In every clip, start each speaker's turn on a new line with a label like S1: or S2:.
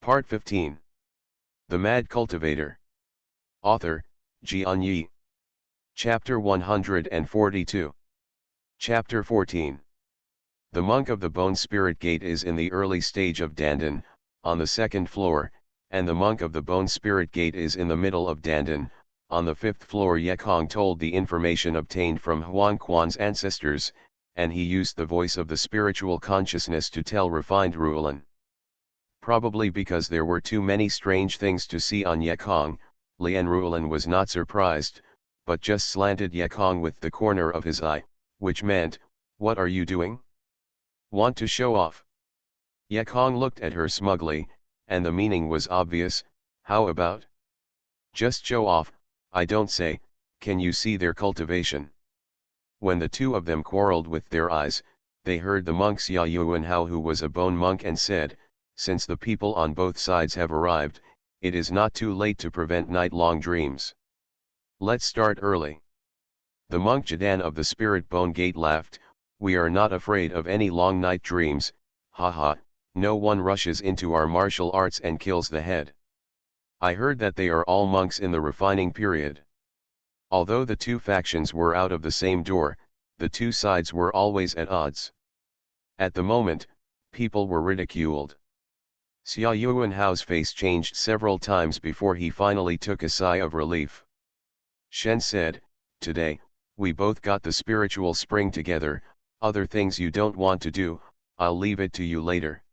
S1: Part 15. The Mad Cultivator. Author, Xianxia. Chapter 142. Chapter 14. The monk of the Bone Spirit Gate is in the early stage of Dandan, on the second floor, and the monk of the Bone Spirit Gate is in the middle of Dandan, on the fifth floor. Yekong told the information obtained from Huangquan's ancestors, and he used the voice of the spiritual consciousness to tell refined Rulan. Probably because there were too many strange things to see on Yekong, Lian Rulan was not surprised, but just slanted Yekong with the corner of his eye, which meant, "What are you doing? Want to show off?" Yekong looked at her smugly, and the meaning was obvious. How about? Just show off, I don't say. Can you see their cultivation? When the two of them quarreled with their eyes, they heard the monk Xia Yuanhao, who was a bone monk, and said, "Since the people on both sides have arrived, it is not too late to prevent night-long dreams. Let's start early." The monk Jadan of the Spirit Bone Gate laughed. "We are not afraid of any long night dreams, haha, no one rushes into our martial arts and kills the head. I heard that they are all monks in the refining period." Although the two factions were out of the same door, the two sides were always at odds. At the moment, people were ridiculed. Xia Yuanhao's face changed several times before he finally took a sigh of relief. Shen said, "Today, we both got the spiritual spring together. Other things you don't want to do, I'll leave it to you later."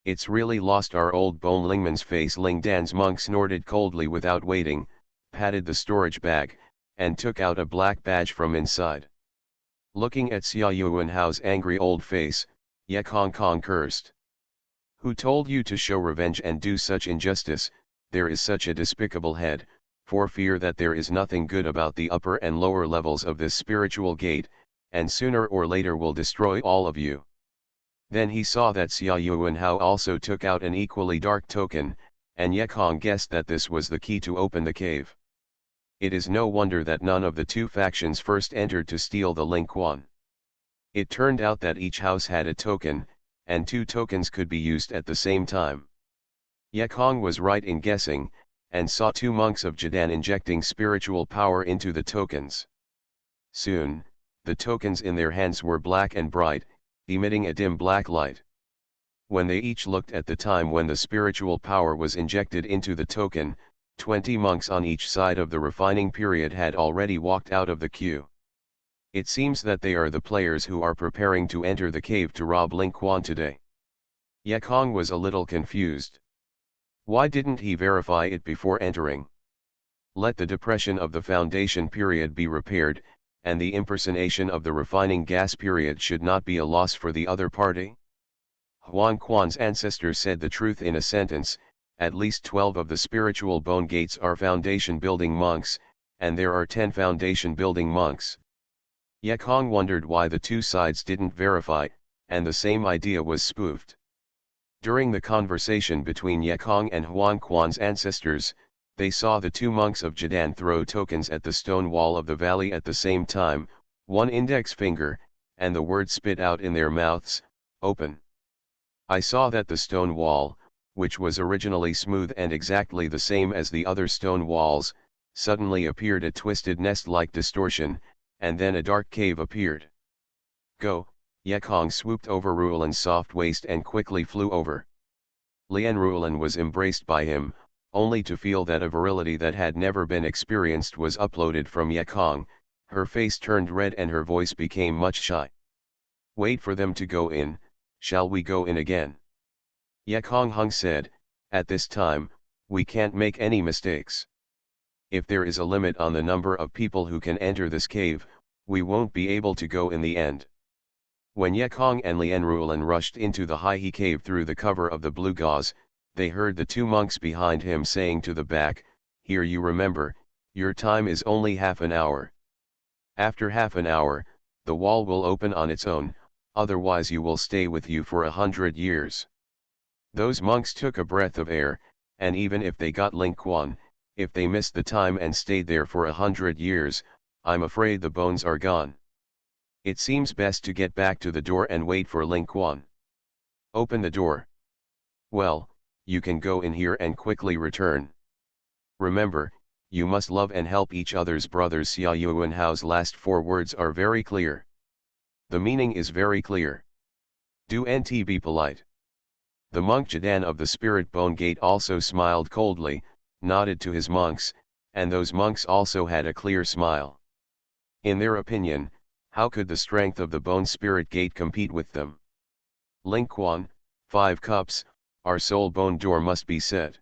S1: "It's really lost our old bone." Lingman's face. Ling Dan's monk snorted coldly without waiting, patted the storage bag, and took out a black badge from inside. Looking at Xia Yuanhao's angry old face, Yekong Kong cursed. "Who told you to show revenge and do such injustice? There is such a despicable head, for fear that there is nothing good about the upper and lower levels of this spiritual gate, and sooner or later will destroy all of you." Then he saw that Xia Yuanhao also took out an equally dark token, and Yekong guessed that this was the key to open the cave. It is no wonder that none of the two factions first entered to steal the Lingquan. It turned out that each house had a token, and two tokens could be used at the same time. Yekong was right in guessing, and saw two monks of Jadan injecting spiritual power into the tokens. Soon, the tokens in their hands were black and bright, emitting a dim black light. When they each looked at the time when the spiritual power was injected into the token, 20 monks on each side of the refining period had already walked out of the queue. It seems that they are the players who are preparing to enter the cave to rob Lingquan today. Yekong was a little confused. Why didn't he verify it before entering? Let the depression of the foundation period be repaired, and the impersonation of the refining gas period should not be a loss for the other party. Huangquan's ancestor said the truth in a sentence. At least 12 of the spiritual bone gates are foundation building monks, and there are 10 foundation building monks. Yekong wondered why the two sides didn't verify, and the same idea was spoofed. During the conversation between Yekong and Huangquan's ancestors, they saw the two monks of Jadan throw tokens at the stone wall of the valley at the same time, one index finger, and the word spit out in their mouths, "Open." I saw that the stone wall, which was originally smooth and exactly the same as the other stone walls, suddenly appeared a twisted nest-like distortion, and then a dark cave appeared. "Go!" Yekong swooped over Rulan's soft waist and quickly flew over. Lian Rulan was embraced by him, only to feel that a virility that had never been experienced was uploaded from Yekong. Her face turned red and her voice became much shy. "Wait for them to go in, shall we go in again?" Yekong Hung said, "At this time, we can't make any mistakes. If there is a limit on the number of people who can enter this cave, we won't be able to go in the end." When Yekong and Lian Rulan rushed into the Hai cave through the cover of the blue gauze, they heard the two monks behind him saying to the back, "Here, you remember, your time is only half an hour. After half an hour, the wall will open on its own, otherwise you will stay with you for 100 years. Those monks took a breath of air, and even if they got Lingquan, if they missed the time and stayed there for 100 years, I'm afraid the bones are gone. It seems best to get back to the door and wait for Lingquan. Open the door." "Well, you can go in here and quickly return. Remember, you must love and help each other's brothers. Xia Yuanhao's last 4 words are very clear. The meaning is very clear. Do nt be polite. The monk Jidan of the Spirit Bone Gate also smiled coldly, nodded to his monks, and those monks also had a clear smile. In their opinion, how could the strength of the Bone Spirit Gate compete with them? Ling Quan, 5 cups, our soul bone door must be set.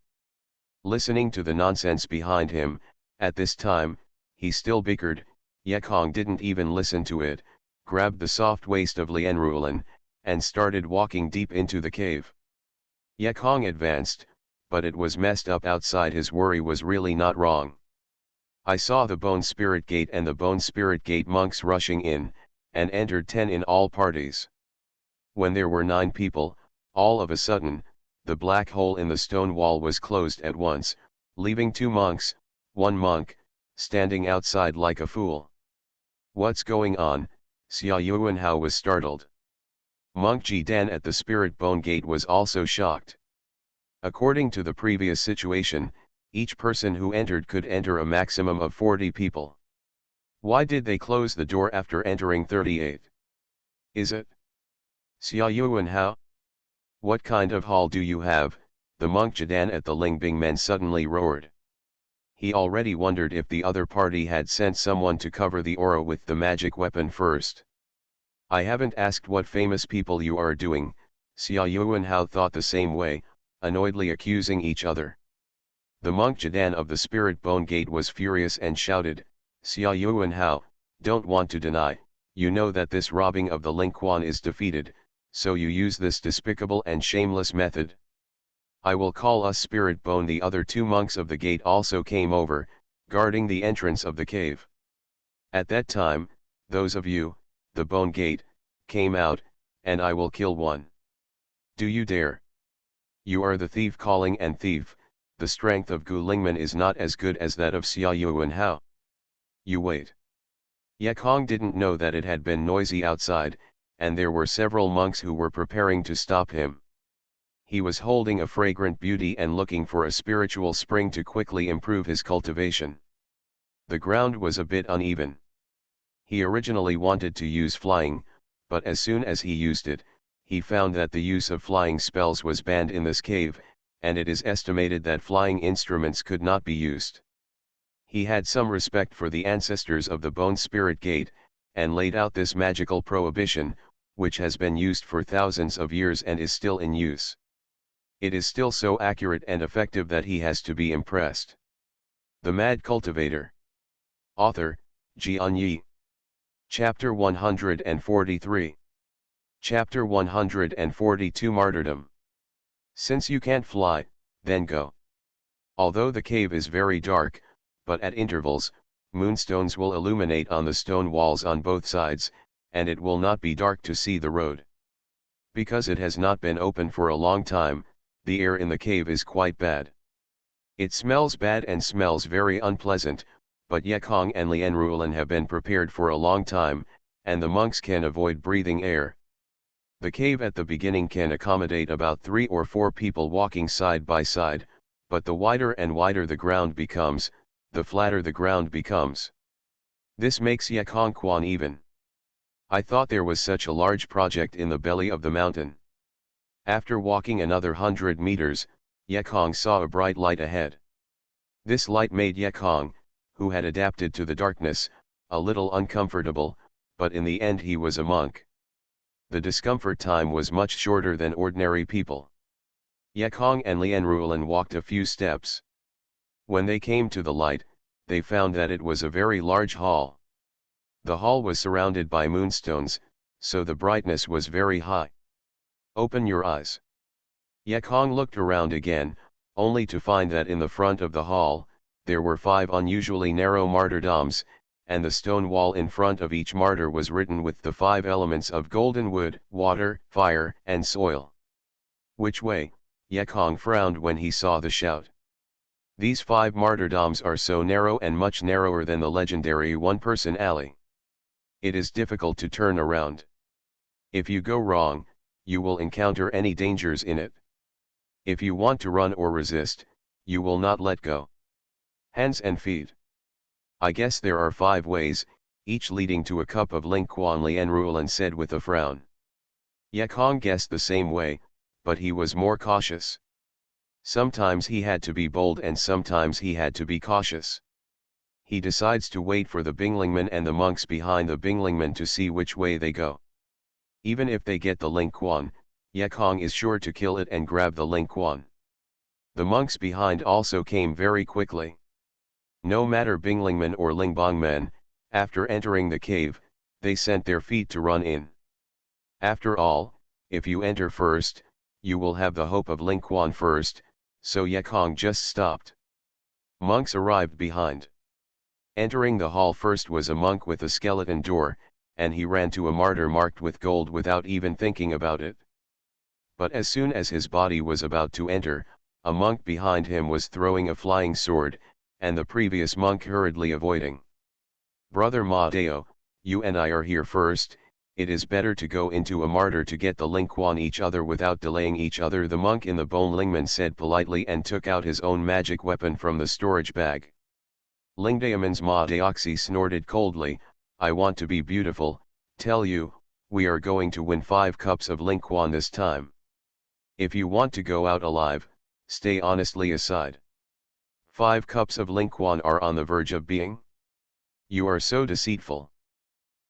S1: Listening to the nonsense behind him, at this time, he still bickered. Yekong didn't even listen to it, grabbed the soft waist of Lianrulan, and started walking deep into the cave. Yekong advanced, but it was messed up outside. His worry was really not wrong. I saw the Bone Spirit Gate and the Bone Spirit Gate monks rushing in, and entered 10 in all parties. When there were 9 people, all of a sudden, the black hole in the stone wall was closed at once, leaving 2 monks, 1 monk, standing outside like a fool. What's going on? Xia Yuanhao was startled. Monk Jidan at the Spirit Bone Gate was also shocked. According to the previous situation, each person who entered could enter a maximum of 40 people. Why did they close the door after entering 38? Is it Xia Yuanhao? What kind of hall do you have? The monk Jidan at the Lingbing Men suddenly roared. He already wondered if the other party had sent someone to cover the aura with the magic weapon first. I haven't asked what famous people you are doing. Xia Yuanhao thought the same way, annoyedly accusing each other. The monk Jidan of the Spirit Bone Gate was furious and shouted, Xia Yuanhao, don't want to deny, you know that this robbing of the Ling Quan is defeated, so you use this despicable and shameless method. I will call us Spirit Bone. The other 2 monks of the gate also came over, guarding the entrance of the cave. At that time, those of you, the Bone Gate, came out, and I will kill one. Do you dare? You are the thief calling and thief. The strength of Gu Lingman is not as good as that of Xia Yuanhao. You wait. Yekong didn't know that it had been noisy outside, and there were several monks who were preparing to stop him. He was holding a fragrant beauty and looking for a spiritual spring to quickly improve his cultivation. The ground was a bit uneven. He originally wanted to use flying, but as soon as he used it, he found that the use of flying spells was banned in this cave, and it is estimated that flying instruments could not be used. He had some respect for the ancestors of the Bone Spirit Gate, and laid out this magical prohibition, which has been used for thousands of years and is still in use. It is still so accurate and effective that he has to be impressed. The Mad Cultivator. Author, Xianxia. Chapter 143. Chapter 142 Martyrdom. Since you can't fly, then go. Although the cave is very dark, but at intervals, moonstones will illuminate on the stone walls on both sides, and it will not be dark to see the road. Because it has not been open for a long time, the air in the cave is quite bad. It smells bad and smells very unpleasant, but Yekong and Lianrulan have been prepared for a long time, and the monks can avoid breathing air. The cave at the beginning can accommodate about 3 or 4 people walking side by side, but the wider and wider the ground becomes, the flatter the ground becomes. This makes Yekong Quan even. I thought there was such a large project in the belly of the mountain. After walking another 100 meters, Yekong saw a bright light ahead. This light made Yekong, who had adapted to the darkness, a little uncomfortable, but in the end he was a monk. The discomfort time was much shorter than ordinary people. Yekong and Lianrulan walked a few steps. When they came to the light, they found that it was a very large hall. The hall was surrounded by moonstones, so the brightness was very high. Open your eyes. Yekong looked around again, only to find that in the front of the hall, there were 5 unusually narrow martyrdoms, and the stone wall in front of each martyr was written with the 5 elements of golden wood, water, fire, and soil. Which way? Yekong frowned when he saw the shout. These 5 martyrdoms are so narrow and much narrower than the legendary one-person alley. It is difficult to turn around. If you go wrong, you will encounter any dangers in it. If you want to run or resist, you will not let go. Hands and feet. I guess there are 5 ways, each leading to a cup of Ling Quan, Lian Ruolan said with a frown. Ye Kong guessed the same way, but he was more cautious. Sometimes he had to be bold and sometimes he had to be cautious. He decides to wait for the Binglingman and the monks behind the Binglingman to see which way they go. Even if they get the Ling Quan, Ye Kong is sure to kill it and grab the Ling Quan. The monks behind also came very quickly. No matter Binglingman or Lingbangman, after entering the cave, they sent their feet to run in. After all, if you enter first, you will have the hope of Ling Quan first, so Ye Kong just stopped. Monks arrived behind. Entering the hall first was a monk with a skeleton door, and he ran to a martyr marked with gold without even thinking about it. But as soon as his body was about to enter, a monk behind him was throwing a flying sword, and the previous monk hurriedly avoiding. Brother Ma Deo, you and I are here first, it is better to go into a martyr to get the Ling Quan each other without delaying each other, the monk in the bone Lingman said politely and took out his own magic weapon from the storage bag. Lingdaemon's Ma Deoxy snorted coldly, I want to be beautiful, tell you, we are going to win 5 cups of Ling Quan this time. If you want to go out alive, stay honestly aside. 5 cups of Ling Quan are on the verge of being. You are so deceitful.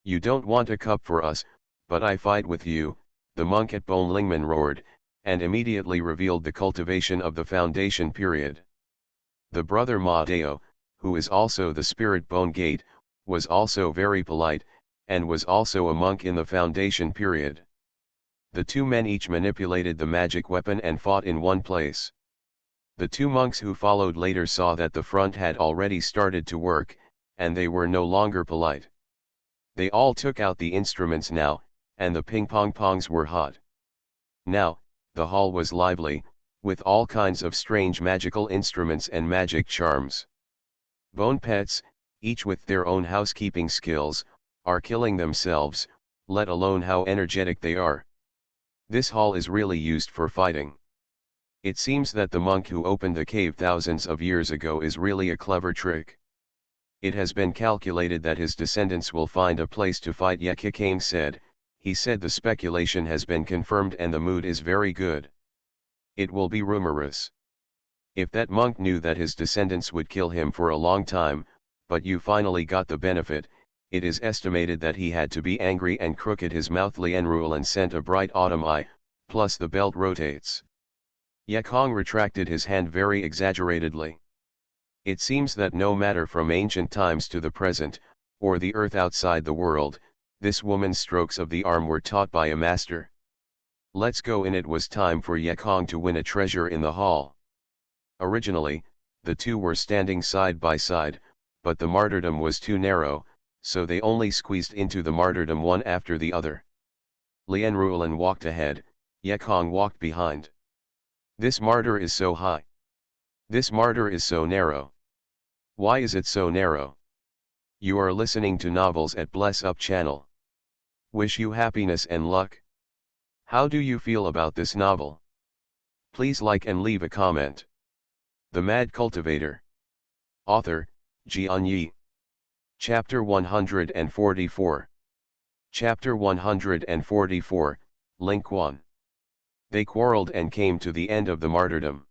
S1: You don't want a cup for us, but I fight with you, the monk at Bone Lingman roared, and immediately revealed the cultivation of the foundation period. The brother Ma Deo, who is also the spirit Bone Gate, was also very polite, and was also a monk in the foundation period. The 2 men each manipulated the magic weapon and fought in one place. The 2 monks who followed later saw that the front had already started to work, and they were no longer polite. They all took out the instruments now, and the ping-pong-pongs were hot. Now, the hall was lively, with all kinds of strange magical instruments and magic charms. Bone pets, each with their own housekeeping skills, are killing themselves, let alone how energetic they are. This hall is really used for fighting. It seems that the monk who opened the cave thousands of years ago is really a clever trick. It has been calculated that his descendants will find a place to fight, Ecchi Kane said. He said the speculation has been confirmed and the mood is very good. It will be rumorous. If that monk knew that his descendants would kill him for a long time, but you finally got the benefit, it is estimated that he had to be angry and crooked his mouth. Lian Ruolan sent a bright autumn eye, plus the belt rotates. Ye Kong retracted his hand very exaggeratedly. It seems that no matter from ancient times to the present, or the earth outside the world, this woman's strokes of the arm were taught by a master. Let's go in. It was time for Ye Kong to win a treasure in the hall. Originally, the 2 were standing side by side, but the martyrdom was too narrow, so they only squeezed into the martyrdom one after the other. Lian Ruolan walked ahead, Ye Kong walked behind. This martyr is so high. This martyr is so narrow. Why is it so narrow? You are listening to novels at Bless Up channel. Wish you happiness and luck. How do you feel about this novel? Please like and leave a comment. The Mad Cultivator. Author, Xianxia. Chapter 144. Chapter 144, Ling Quan. They quarreled and came to the end of the martyrdom.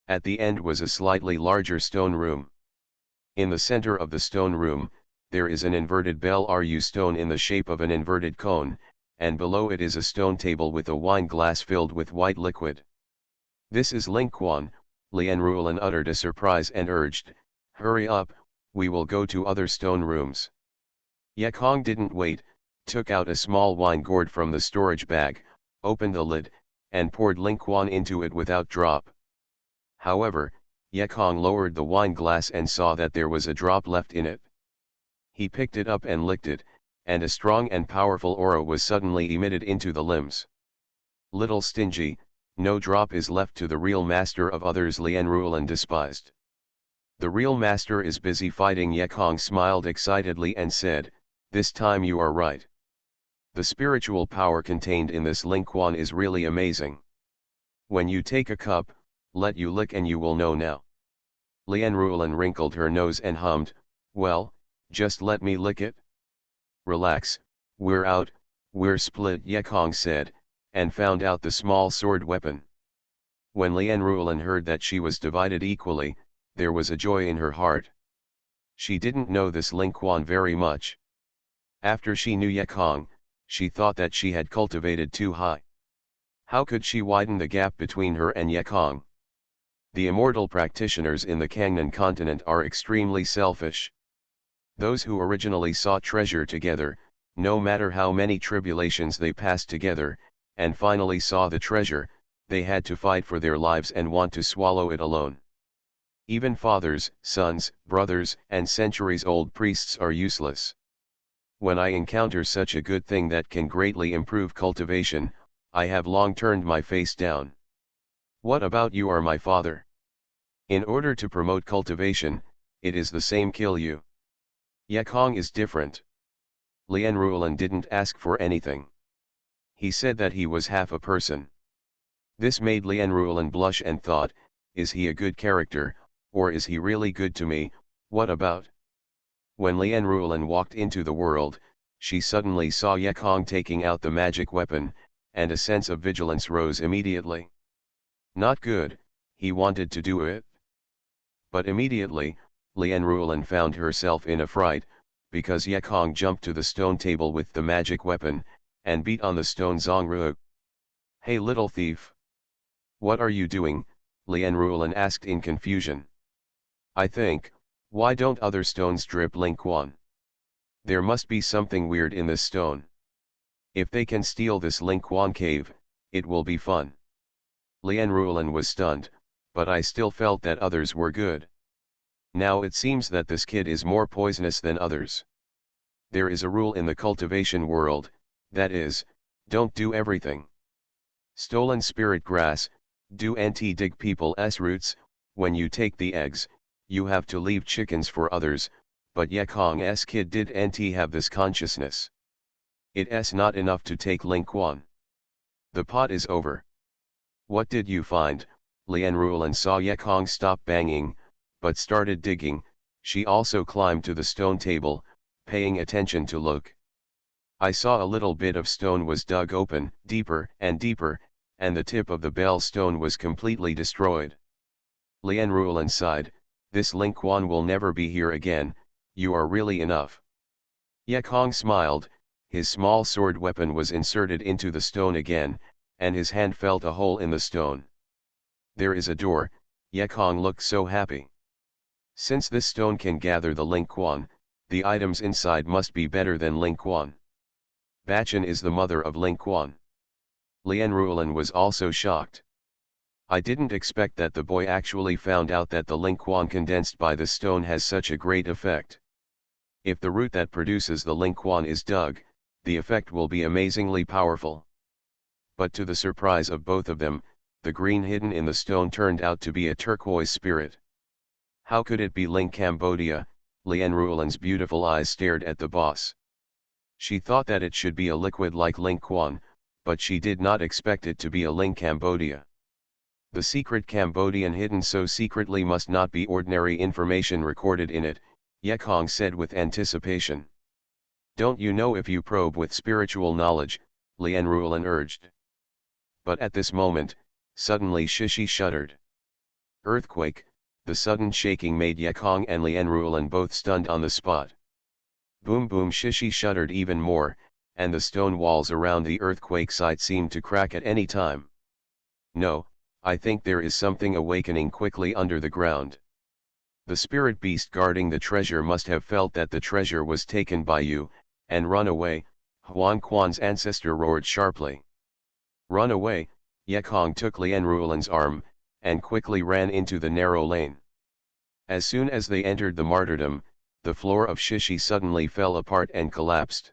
S1: At the end was a slightly larger stone room. In the center of the stone room, there is an inverted bell RU stone in the shape of an inverted cone, and below it is a stone table with a wine glass filled with white liquid. This is Ling Quan, Lian Ruolan uttered a surprise and urged, hurry up, we will go to other stone rooms. Ye Kong didn't wait, took out a small wine gourd from the storage bag, opened the lid, and poured Ling Quan into it without drop. However, Ye Kong lowered the wine glass and saw that there was a drop left in it. He picked it up and licked it, and a strong and powerful aura was suddenly emitted into the limbs. Little stingy, no drop is left to the real master of others, Lian Ruolan despised. The real master is busy fighting. Ye Kong smiled excitedly and said, this time you are right. The spiritual power contained in this Ling Quan is really amazing. When you take a cup, let you lick and you will know now. Lian Rulan wrinkled her nose and hummed, well, just let me lick it. Relax, we're out, we're split, Yekong said, and found out the small sword weapon. When Lian Rulan heard that she was divided equally, there was a joy in her heart. She didn't know this Ling Quan very much. After she knew Yekong, she thought that she had cultivated too high. How could she widen the gap between her and Yekong? The immortal practitioners in the Kangnan continent are extremely selfish. Those who originally sought treasure together, no matter how many tribulations they passed together, and finally saw the treasure, they had to fight for their lives and want to swallow it alone. Even fathers, sons, brothers, and centuries-old priests are useless. When I encounter such a good thing that can greatly improve cultivation, I have long turned my face down. What about you are my father? In order to promote cultivation, it is the same kill you. Yekong is different. Lian Rulan didn't ask for anything. He said that he was half a person. This made Lian Rulan blush and thought, is he a good character, or is he really good to me, what about? When Lian Rulan walked into the world, she suddenly saw Yekong taking out the magic weapon, and a sense of vigilance rose immediately. Not good, he wanted to do it. But immediately, Lian Rulan found herself in a fright, because Yekong jumped to the stone table with the magic weapon, and beat on the stone Zongru. Hey little thief! What are you doing? Lian Rulan asked in confusion. I think, why don't other stones drip Ling Quan? There must be something weird in this stone. If they can steal this Ling Quan cave, it will be fun. Lian Rulan was stunned, but I still felt that others were good. Now it seems that this kid is more poisonous than others. There is a rule in the cultivation world, that is, don't do everything. Stolen spirit grass, do nt dig people's roots, when you take the eggs, you have to leave chickens for others, but Yekong's kid did nt have this consciousness. It's not enough to take Ling Quan. The pot is over. What did you find? Lian Rulan saw Yekong stop banging, but started digging. She also climbed to the stone table, paying attention to look. I saw a little bit of stone was dug open, deeper and deeper, and the tip of the bell stone was completely destroyed. Lian Rulan sighed, this Ling Quan will never be here again, you are really enough. Yekong smiled, his small sword weapon was inserted into the stone again, and his hand felt a hole in the stone. There is a door, Yekong looked so happy. Since this stone can gather the Ling Quan, the items inside must be better than Ling Quan. Bachan is the mother of Ling Quan. Lian Rulan was also shocked. I didn't expect that the boy actually found out that the Ling Quan condensed by the stone has such a great effect. If the root that produces the Ling Quan is dug, the effect will be amazingly powerful. But to the surprise of both of them, the green hidden in the stone turned out to be a turquoise spirit. How could it be Ling Cambodia? Lian Rulan's beautiful eyes stared at the boss. She thought that it should be a liquid like Ling Quan, but she did not expect it to be a Ling Cambodia. The secret Cambodian hidden so secretly must not be ordinary information recorded in it, Yekong said with anticipation. Don't you know if you probe with spiritual knowledge, Lian Rulan urged. But at this moment, suddenly Shishi shuddered. Earthquake, the sudden shaking made Yekong and Lian Rulan both stunned on the spot. Boom boom, Shishi shuddered even more, and the stone walls around the earthquake site seemed to crack at any time. No, I think there is something awakening quickly under the ground. The spirit beast guarding the treasure must have felt that the treasure was taken by you, and run away, Huan Quan's ancestor roared sharply. Run away, Yekong took Lian Rulan's arm, and quickly ran into the narrow lane. As soon as they entered the martyrdom, the floor of Shishi suddenly fell apart and collapsed.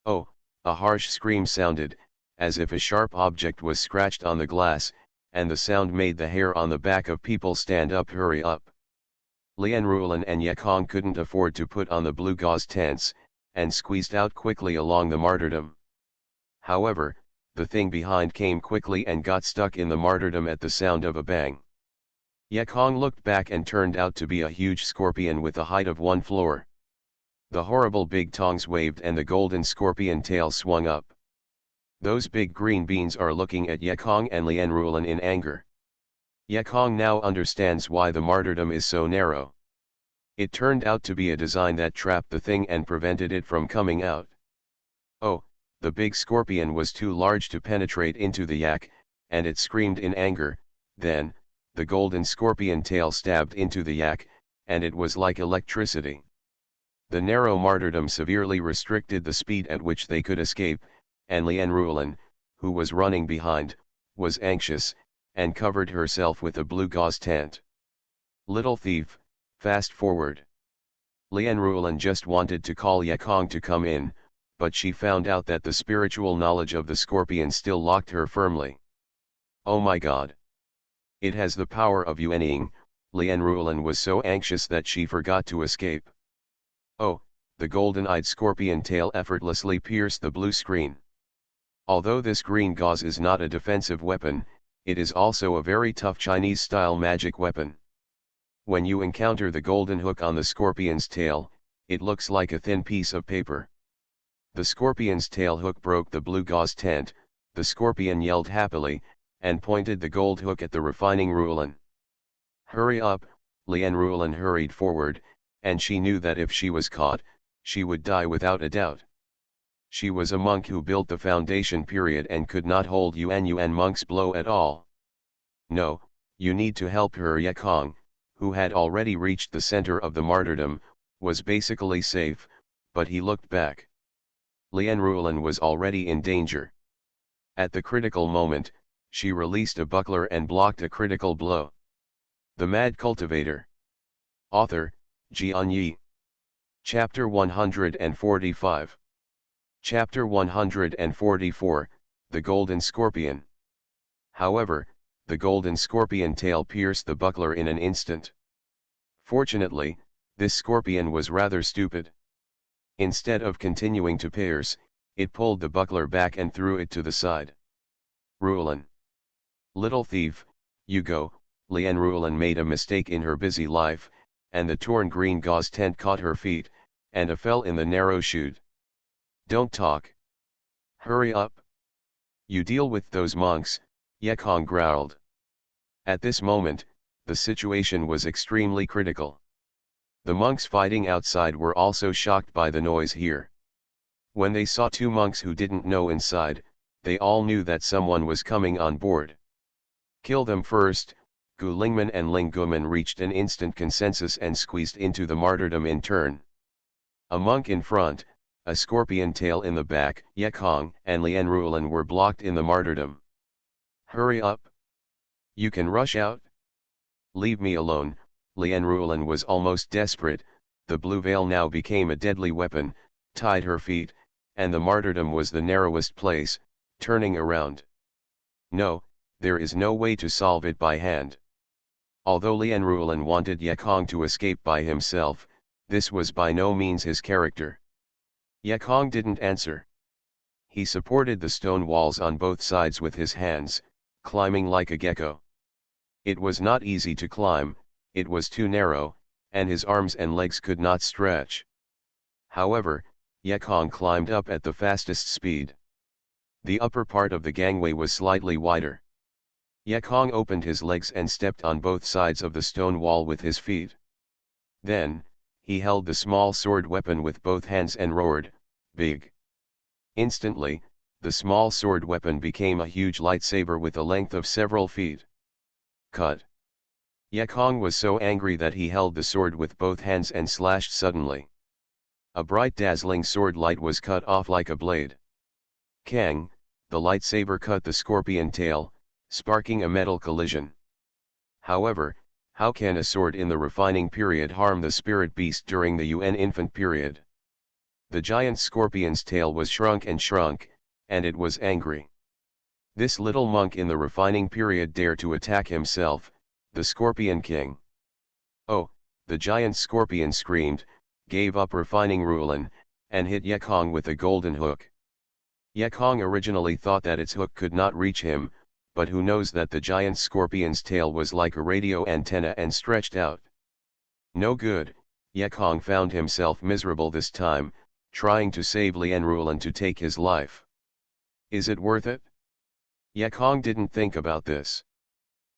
S1: Oh, a harsh scream sounded, as if a sharp object was scratched on the glass, and the sound made the hair on the back of people stand up. Hurry up! Lian Rulan and Yekong couldn't afford to put on the blue gauze tents, and squeezed out quickly along the martyrdom. However, the thing behind came quickly and got stuck in the martyrdom at the sound of a bang. Ecchi looked back and turned out to be a huge scorpion with a height of 1 floor. The horrible big tongs waved and the golden scorpion tail swung up. Those big green beans are looking at Ecchi and Lianrulan in anger. Ecchi now understands why the martyrdom is so narrow. It turned out to be a design that trapped the thing and prevented it from coming out. Oh, the big scorpion was too large to penetrate into the yak, and it screamed in anger. Then, the golden scorpion tail stabbed into the yak, and it was like electricity. The narrow martyrdom severely restricted the speed at which they could escape, and Lianrulan, who was running behind, was anxious, and covered herself with a blue gauze tent. Little thief, fast forward. Lianrulan just wanted to call Ecchi to come in, but she found out that the spiritual knowledge of the scorpion still locked her firmly. Oh my god! It has the power of yuaning. Lianrulan was so anxious that she forgot to escape. Oh, the golden-eyed scorpion tail effortlessly pierced the blue screen. Although this green gauze is not a defensive weapon, it is also a very tough Chinese-style magic weapon. When you encounter the golden hook on the scorpion's tail, it looks like a thin piece of paper. The scorpion's tail hook broke the blue gauze tent. The scorpion yelled happily, and pointed the gold hook at the refining Rulan. Hurry up, Lianrulan hurried forward, and she knew that if she was caught, she would die without a doubt. She was a monk who built the foundation period and could not hold Yuan monk's blow at all. No, you need to help her. Ecchi, who had already reached the center of the martyrdom, was basically safe, but he looked back. Lianrulan was already in danger. At the critical moment, she released a buckler and blocked a critical blow. The Mad Cultivator. Author, Xianxia. Chapter 145. Chapter 144, The Golden Scorpion. However, the golden scorpion tail pierced the buckler in an instant. Fortunately, this scorpion was rather stupid. Instead of continuing to pierce, it pulled the buckler back and threw it to the side. Rulan. Little thief, you go. Lianrulan made a mistake in her busy life, and the torn green gauze tent caught her feet, and fell in the narrow chute. Don't talk. Hurry up. You deal with those monks, Ecchi growled. At this moment, the situation was extremely critical. The monks fighting outside were also shocked by the noise here. When they saw two monks who didn't know inside, they all knew that someone was coming on board. Kill them first. Gu Lingman and Ling Guman reached an instant consensus and squeezed into the martyrdom in turn. A monk in front, a scorpion tail in the back, Ecchi and Lianrulan were blocked in the martyrdom. Hurry up. You can rush out. Leave me alone. Lianrulan was almost desperate. The blue veil now became a deadly weapon, tied her feet, and the martyrdom was the narrowest place, turning around. No, there is no way to solve it by hand. Although Lianrulan wanted Ecchi to escape by himself, this was by no means his character. Ecchi didn't answer. He supported the stone walls on both sides with his hands, climbing like a gecko. It was not easy to climb, it was too narrow, and his arms and legs could not stretch. However, Ecchi climbed up at the fastest speed. The upper part of the gangway was slightly wider. Ecchi opened his legs and stepped on both sides of the stone wall with his feet. Then, he held the small sword weapon with both hands and roared, "Big!" Instantly, the small sword weapon became a huge lightsaber with a length of several feet. Cut! Ecchi was so angry that he held the sword with both hands and slashed suddenly. A bright dazzling sword light was cut off like a blade. Kang! The lightsaber cut the scorpion tail, sparking a metal collision. However, how can a sword in the refining period harm the spirit beast during the Yuan infant period? The giant scorpion's tail was shrunk, and it was angry. This little monk in the refining period dared to attack himself, the Scorpion King. Oh, the giant scorpion screamed, gave up refining Rulan, and hit Ecchi with a golden hook. Yekong originally thought that its hook could not reach him, but who knows that the giant scorpion's tail was like a radio antenna and stretched out. No good, Yekong found himself miserable this time, trying to save Lianrulan to take his life. Is it worth it? Yekong didn't think about this.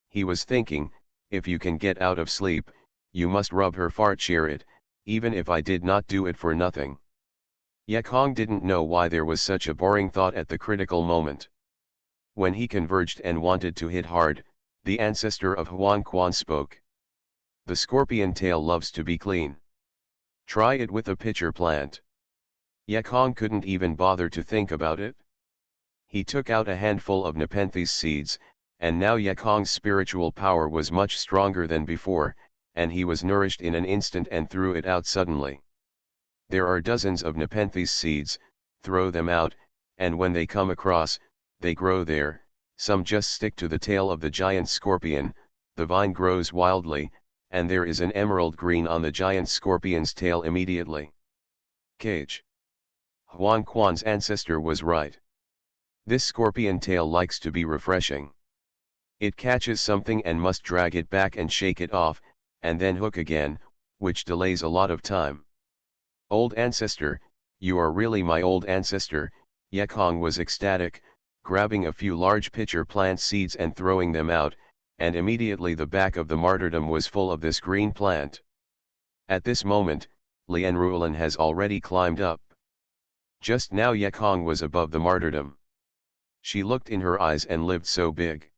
S1: He was thinking, if you can get out of sleep, you must rub her fart cheer it, even if I did not do it for nothing. Yekong didn't know why there was such a boring thought at the critical moment. When he converged and wanted to hit hard, the ancestor of Huan Quan spoke. The scorpion tail loves to be clean. Try it with a pitcher plant. Yekong couldn't even bother to think about it. He took out a handful of Nepenthes seeds, and now Yekong's spiritual power was much stronger than before, and he was nourished in an instant and threw it out suddenly. There are dozens of Nepenthes seeds, throw them out, and when they come across, they grow there. Some just stick to the tail of the giant scorpion, the vine grows wildly, and there is an emerald green on the giant scorpion's tail immediately. Cage. Huan Quan's ancestor was right. This scorpion tail likes to be refreshing. It catches something and must drag it back and shake it off, and then hook again, which delays a lot of time. Old ancestor, you are really my old ancestor, Yekong was ecstatic, grabbing a few large pitcher plant seeds and throwing them out, and immediately the back of the martyrdom was full of this green plant. At this moment, Lianrulan has already climbed up. Just now Yekong was above the martyrdom. She looked in her eyes and lived so big.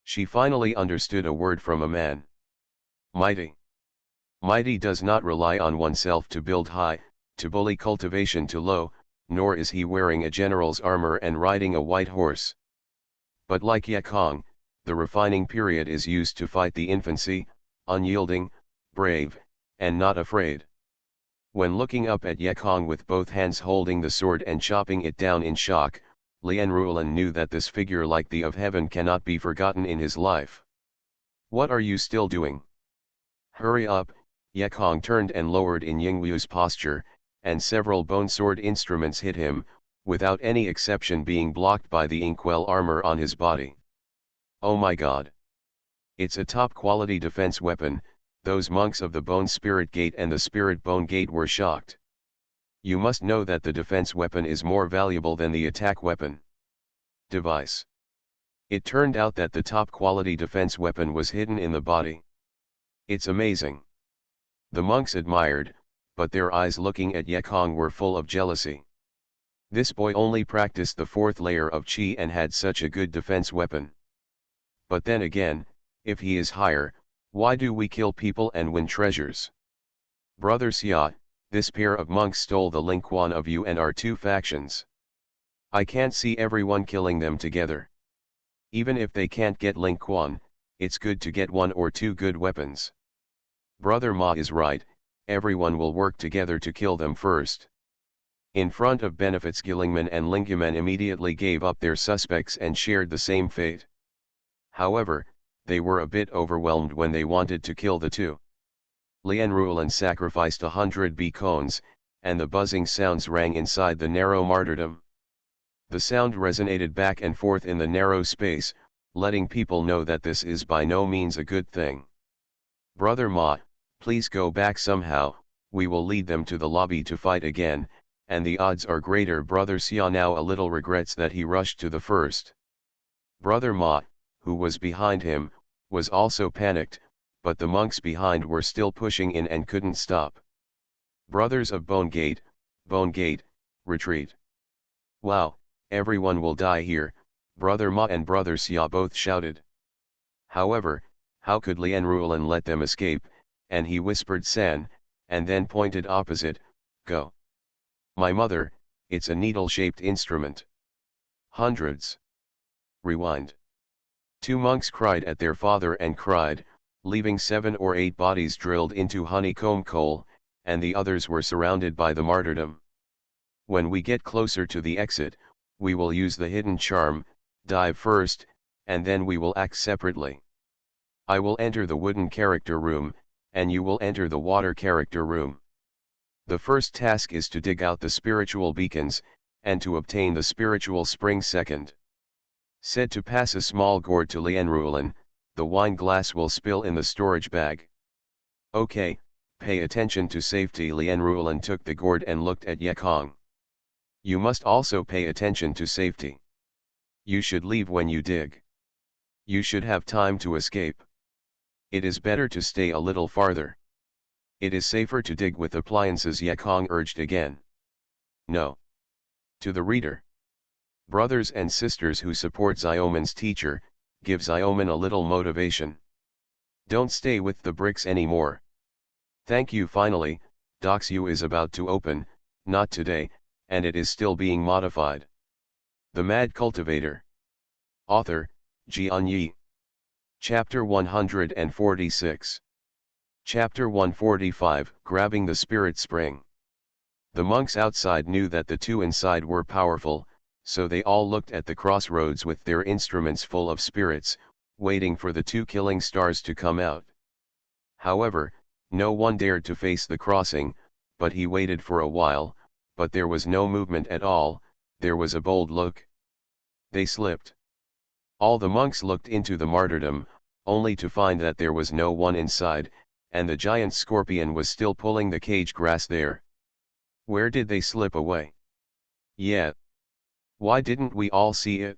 S1: She finally understood a word from a man. Mighty. Mighty does not rely on oneself to build high, to bully cultivation to low, nor is he wearing a general's armor and riding a white horse. But like Yekong, the refining period is used to fight the infancy, unyielding, brave, and not afraid. When looking up at Yekong with both hands holding the sword and chopping it down in shock, Lianrulan knew that this figure like the of heaven cannot be forgotten in his life. What are you still doing? Hurry up, Yekong turned and lowered in Yingwu's posture, and several bone sword instruments hit him, without any exception being blocked by the inkwell armor on his body. Oh my god! It's a top-quality defense weapon. Those monks of the Bone Spirit Gate and the Spirit Bone Gate were shocked. You must know that the defense weapon is more valuable than the attack weapon. Device. It turned out that the top-quality defense weapon was hidden in the body. It's amazing. The monks admired, but their eyes looking at Yekong were full of jealousy. This boy only practiced the fourth layer of Qi and had such a good defense weapon. But then again, if he is higher, why do we kill people and win treasures? Brother Xia, this pair of monks stole the Lingquan of you and our two factions. I can't see everyone killing them together. Even if they can't get Lingquan, it's good to get one or two good weapons. Brother Ma is right, everyone will work together to kill them first. In front of benefits Gillingman and Linguman immediately gave up their suspects and shared the same fate. However, they were a bit overwhelmed when they wanted to kill the two. Lianrulan sacrificed 100 bee cones, and the buzzing sounds rang inside the narrow martyrdom. The sound resonated back and forth in the narrow space, letting people know that this is by no means a good thing. Brother Ma, please go back somehow, we will lead them to the lobby to fight again, and the odds are greater. Brother Xia now a little regrets that he rushed to the first. Brother Ma, who was behind him, was also panicked, but the monks behind were still pushing in and couldn't stop. Brothers of Bone Gate, retreat. Wow, everyone will die here, Brother Ma and Brother Xia both shouted. However, how could Lianrulan let them escape, and he whispered San, and then pointed opposite, go. My mother, it's a needle-shaped instrument. Hundreds. Rewind. Two monks cried at their father and cried, leaving 7 or 8 bodies drilled into honeycomb coal, and the others were surrounded by the martyrdom. When we get closer to the exit, we will use the hidden charm, dive first, and then we will act separately. I will enter the wooden character room, and you will enter the water character room. The first task is to dig out the spiritual beacons, and to obtain the spiritual spring second. Said to pass a small gourd to Lianrulan, the wine glass will spill in the storage bag. Okay, pay attention to safety. Lianrulan took the gourd and looked at Yekong. You must also pay attention to safety. You should leave when you dig. You should have time to escape. It is better to stay a little farther. It is safer to dig with appliances, Yekong urged again. No. To the reader. Brothers and sisters who support Xiaoman's teacher, give Xiaoman a little motivation. Don't stay with the bricks anymore. Thank you. Finally, Doxu is about to open, not today, and it is still being modified. The Mad Cultivator. Author, Xianxia. Chapter 146. Chapter 145, Grabbing the Spirit Spring. The monks outside knew that the two inside were powerful, so they all looked at the crossroads with their instruments full of spirits, waiting for the two killing stars to come out. However, no one dared to face the crossing, but he waited for a while, but there was no movement at all. There was a bold look. They slipped. All the monks looked into the martyrdom, only to find that there was no one inside, and the giant scorpion was still pulling the cage grass there. Where did they slip away? Yeah. Why didn't we all see it?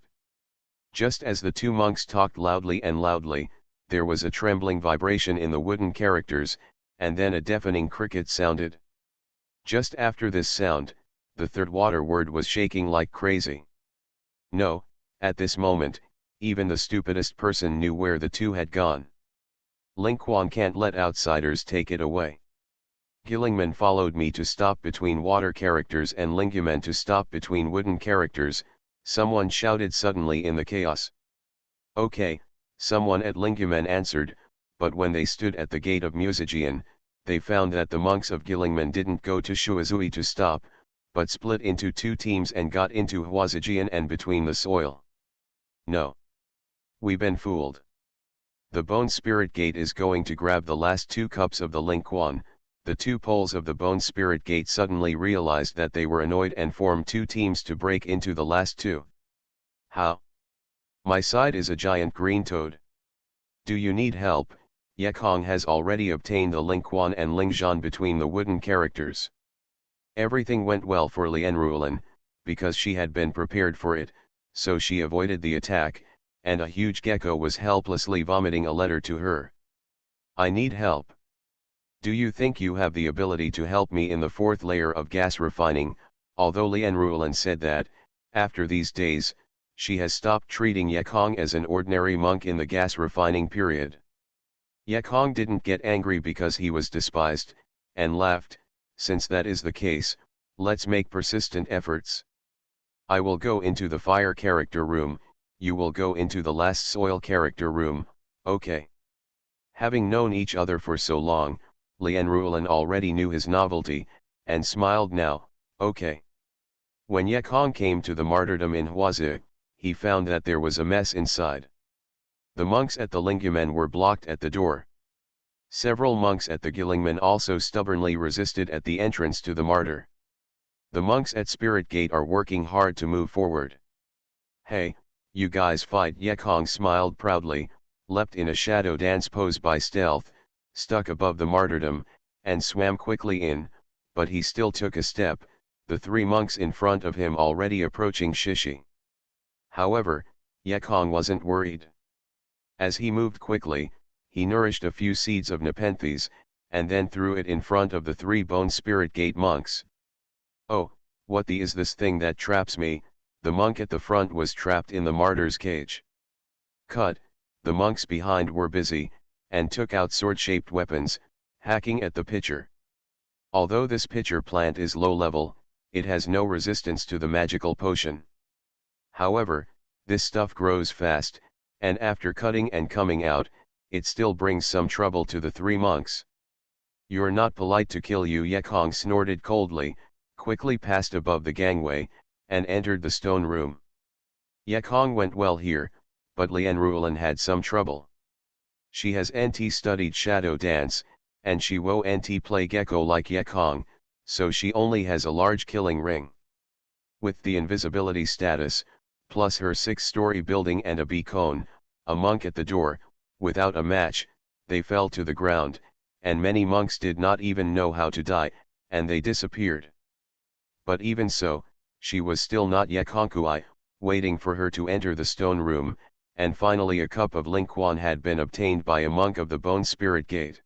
S1: Just as the two monks talked loudly and loudly, there was a trembling vibration in the wooden characters, and then a deafening cricket sounded. Just after this sound, the third water word was shaking like crazy. No, at this moment, even the stupidest person knew where the two had gone. Lingquan can't let outsiders take it away. Gillingman followed me to stop between water characters and Linguman to stop between wooden characters, someone shouted suddenly in the chaos. Okay, someone at Linguman answered, but when they stood at the gate of Musigian, they found that the monks of Gillingman didn't go to Shuazui to stop, but split into two teams and got into Huazijian and between the soil. No. We been fooled. The Bone Spirit Gate is going to grab the last 2 cups of the Lingquan. The 2 poles of the Bone Spirit Gate suddenly realized that they were annoyed and formed 2 teams to break into the last 2. How? My side is a giant green toad. Do you need help? Yekong has already obtained the Lingquan and Lingzhan between the wooden characters. Everything went well for Lianrulan, because she had been prepared for it, so she avoided the attack, and a huge gecko was helplessly vomiting a letter to her. I need help. Do you think you have the ability to help me in the 4th layer of gas refining? Although Lianrulan said that, after these days, she has stopped treating Yekong as an ordinary monk in the gas refining period. Yekong didn't get angry because he was despised, and laughed, since that is the case, let's make persistent efforts. I will go into the fire character room, you will go into the last soil character room, okay. Having known each other for so long, Lianrulan already knew his novelty, and smiled now, okay. When Yekong came to the martyrdom in Huazi, he found that there was a mess inside. The monks at the Lingumen were blocked at the door. Several monks at the Gillingmen also stubbornly resisted at the entrance to the martyr. The monks at Spirit Gate are working hard to move forward. Hey, you guys fight. Yekong smiled proudly, leapt in a shadow dance pose by stealth, stuck above the martyrdom, and swam quickly in, but he still took a step, the 3 monks in front of him already approaching Shishi. However, Yekong wasn't worried. As he moved quickly, he nourished a few seeds of Nepenthes, and then threw it in front of the 3 Bone Spirit Gate monks. Oh, what is this thing that traps me? The monk at the front was trapped in the martyr's cage. Cut, the monks behind were busy, and took out sword-shaped weapons, hacking at the pitcher. Although this pitcher plant is low level, it has no resistance to the magical potion. However, this stuff grows fast, and after cutting and coming out, it still brings some trouble to the 3 monks. You're not polite to kill you, Yekong snorted coldly, quickly passed above the gangway, and entered the stone room. Yekong went well here, but Lianrulan had some trouble. She has studied shadow dance, and she won't play gecko like Yekong, so she only has a large killing ring. With the invisibility status, plus her 6-story building and a beacon, a monk at the door, without a match, they fell to the ground, and many monks did not even know how to die, and they disappeared. But even so, she was still not yet Konkui, waiting for her to enter the stone room, and finally a cup of Lingquan had been obtained by a monk of the Bone Spirit Gate.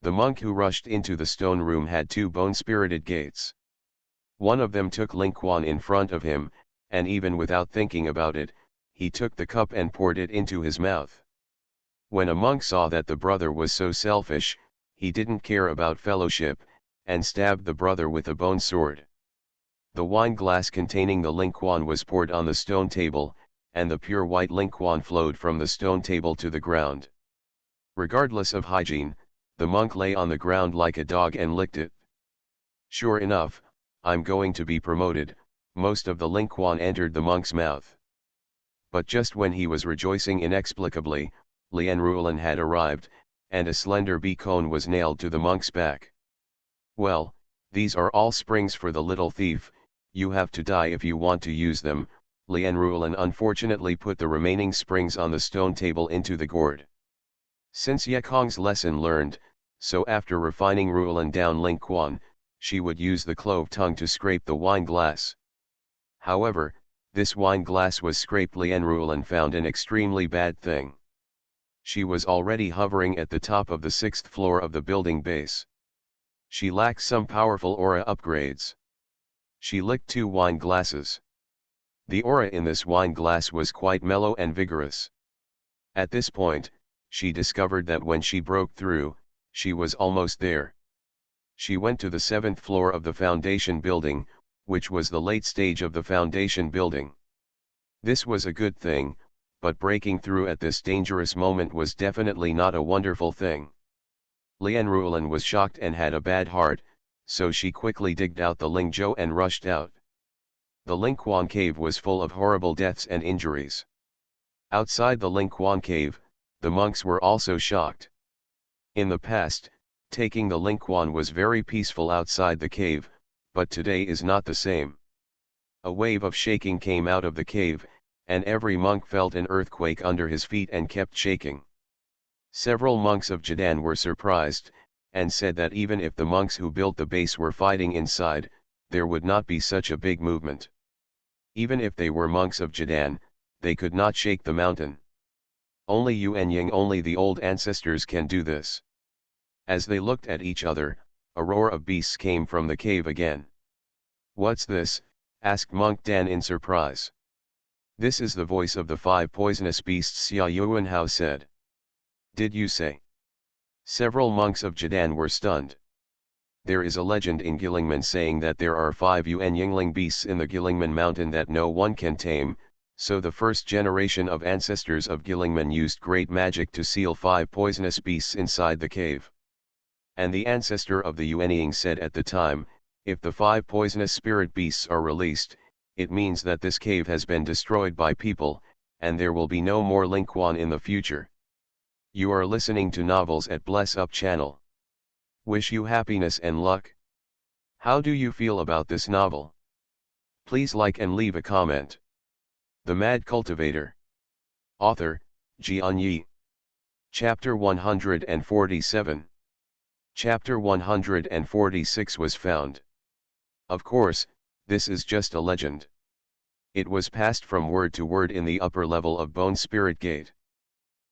S1: The monk who rushed into the stone room had 2 bone-spirited gates. One of them took Lingquan in front of him, and even without thinking about it, he took the cup and poured it into his mouth. When a monk saw that the brother was so selfish, he didn't care about fellowship, and stabbed the brother with a bone sword. The wine glass containing the Lingquan was poured on the stone table, and the pure white Lingquan flowed from the stone table to the ground. Regardless of hygiene, the monk lay on the ground like a dog and licked it. Sure enough, I'm going to be promoted, most of the Lingquan entered the monk's mouth. But just when he was rejoicing inexplicably, Lian Rulan had arrived, and a slender beacon was nailed to the monk's back. Well, these are all springs for the little thief, you have to die if you want to use them. Lian Rulan unfortunately put the remaining springs on the stone table into the gourd. Since Yekong's lesson learned, so after refining Rulan down Lingquan, she would use the clove tongue to scrape the wine glass. However, this wine glass was scraped. Lian Rulan found an extremely bad thing. She was already hovering at the top of the 6th floor of the building base. She lacked some powerful aura upgrades. She licked 2 wine glasses. The aura in this wine glass was quite mellow and vigorous. At this point, she discovered that when she broke through, she was almost there. She went to the 7th floor of the foundation building, which was the late stage of the foundation building. This was a good thing, but breaking through at this dangerous moment was definitely not a wonderful thing. Lian Rulan was shocked and had a bad heart, so she quickly digged out the Lingzhou and rushed out. The Lingquan cave was full of horrible deaths and injuries. Outside the Lingquan cave, the monks were also shocked. In the past, taking the Lingquan was very peaceful outside the cave, but today is not the same. A wave of shaking came out of the cave, and every monk felt an earthquake under his feet and kept shaking. Several monks of Jadan were surprised, and said that even if the monks who built the base were fighting inside, there would not be such a big movement. Even if they were monks of Jadan, they could not shake the mountain. Only Yuan Ying, only the old ancestors can do this. As they looked at each other, a roar of beasts came from the cave again. What's this? Asked Monk Dan in surprise. This is the voice of the 5 poisonous beasts, Xia Yuanhao said. Did you say? Several monks of Jadan were stunned. There is a legend in Gilingman saying that there are 5 Yuan Yingling beasts in the Gilingman mountain that no one can tame, so the first generation of ancestors of Gilingman used great magic to seal 5 poisonous beasts inside the cave. And the ancestor of the Yuanying said at the time, if the 5 poisonous spirit beasts are released, it means that this cave has been destroyed by people, and there will be no more Lingquan in the future. You are listening to Novels at Bless Up channel. Wish you happiness and luck. How do you feel about this novel? Please like and leave a comment. The Mad Cultivator. Author, Xianxia. Chapter 147. Chapter 146 was found. Of course, this is just a legend. It was passed from word to word in the upper level of Bone Spirit Gate.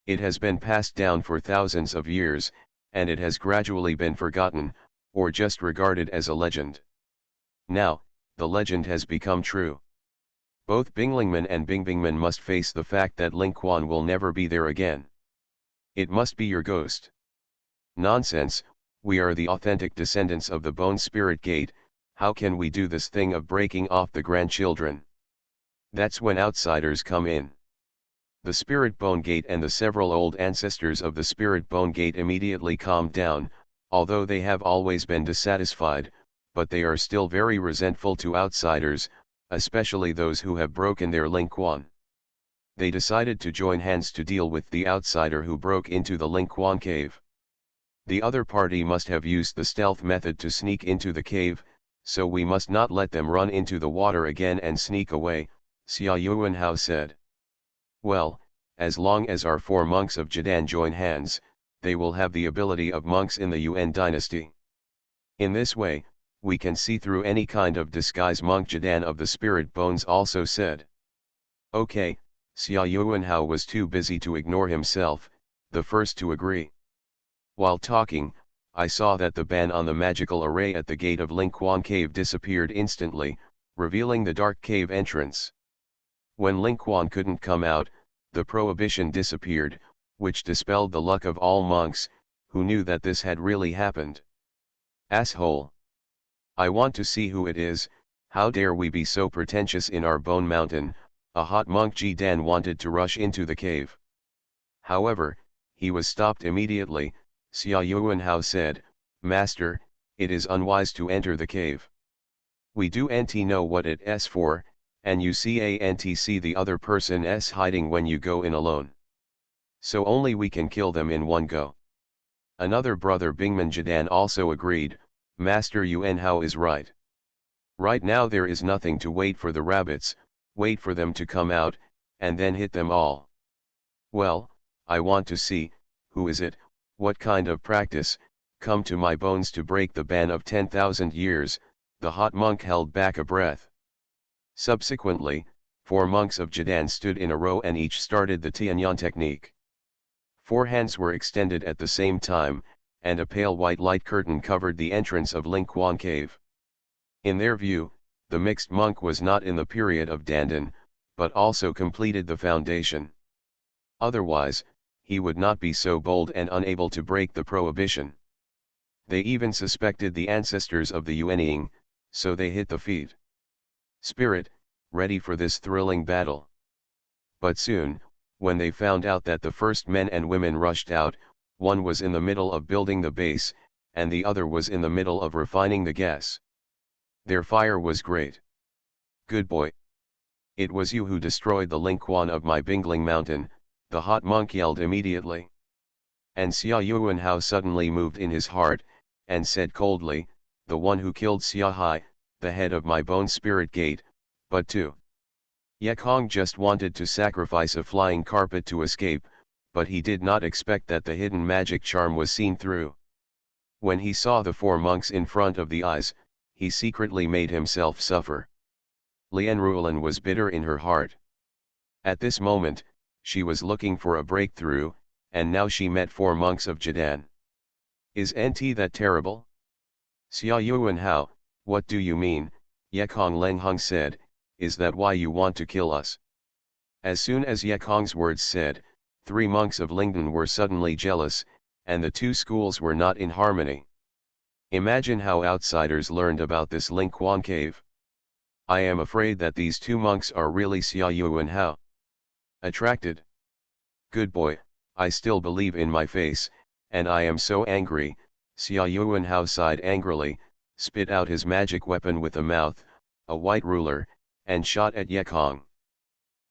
S1: It has been passed down for thousands of years, and it has gradually been forgotten, or just regarded as a legend. Now, the legend has become true. Both Binglingman and Bingbingman must face the fact that Lingquan will never be there again. It must be your ghost. Nonsense, we are the authentic descendants of the Bone Spirit Gate, how can we do this thing of breaking off the grandchildren? That's when outsiders come in. The Spirit Bone Gate and the several old ancestors of the Spirit Bone Gate immediately calmed down, although they have always been dissatisfied, but they are still very resentful to outsiders, especially those who have broken their Lingquan. They decided to join hands to deal with the outsider who broke into the Lingquan cave. The other party must have used the stealth method to sneak into the cave, so we must not let them run into the water again and sneak away, Xia Yuanhao said. Well, as long as our 4 monks of Jidan join hands, they will have the ability of monks in the Yuan dynasty. In this way, we can see through any kind of disguise, monk Jidan of the spirit bones also said. Okay, Xia Yuanhao was too busy to ignore himself, the first to agree. While talking, I saw that the ban on the magical array at the gate of Lingquan Cave disappeared instantly, revealing the dark cave entrance. When Lingquan couldn't come out, the prohibition disappeared, which dispelled the luck of all monks, who knew that this had really happened. Asshole! I want to see who it is. How dare we be so pretentious in our bone mountain? A hot monk Jidan wanted to rush into the cave. However, he was stopped immediately. Xia Yuanhao said, Master, it is unwise to enter the cave. We do nt know what it's for, and you can't see the other person's hiding when you go in alone. So only we can kill them in one go. Another brother Bingman Jidan also agreed, Master Yuanhao is right. Right now there is nothing to wait for the rabbits, wait for them to come out, and then hit them all. Well, I want to see, who is it, what kind of practice, come to my bones to break the ban of 10,000 years, the hot monk held back a breath. Subsequently, 4 monks of Jidan stood in a row and each started the Tianyan technique. 4 hands were extended at the same time, and a pale white light curtain covered the entrance of Lingquan Cave. In their view, the mixed monk was not in the period of Dandan, but also completed the foundation. Otherwise, he would not be so bold and unable to break the prohibition. They even suspected the ancestors of the Yuanying, so they hit the feet. Spirit, ready for this thrilling battle. But soon, when they found out that the first men and women rushed out, one was in the middle of building the base, and the other was in the middle of refining the gas. Their fire was great. Good boy. It was you who destroyed the Lingquan of my Bingling Mountain, the hot monk yelled immediately. And Xia Yuanhao suddenly moved in his heart, and said coldly, the one who killed Xia Hai, the head of my bone spirit gate, but two. Yekong just wanted to sacrifice a flying carpet to escape, but he did not expect that the hidden magic charm was seen through. When he saw the 4 monks in front of the eyes, he secretly made himself suffer. Lian Ruolan was bitter in her heart. At this moment, she was looking for a breakthrough, and now she met 4 monks of Jidan. Is NT that terrible? Xia Yuanhao, what do you mean? Yekong Lengheng said, is that why you want to kill us? As soon as Yekong's words said, 3 monks of Lingdan were suddenly jealous, and the 2 schools were not in harmony. Imagine how outsiders learned about this Lingquan cave. I am afraid that these 2 monks are really Xia Yuanhao. Attracted. Good boy, I still believe in my face, and I am so angry. Xia Yuanhao sighed angrily, spit out his magic weapon with a mouth, a white ruler, and shot at Yekong.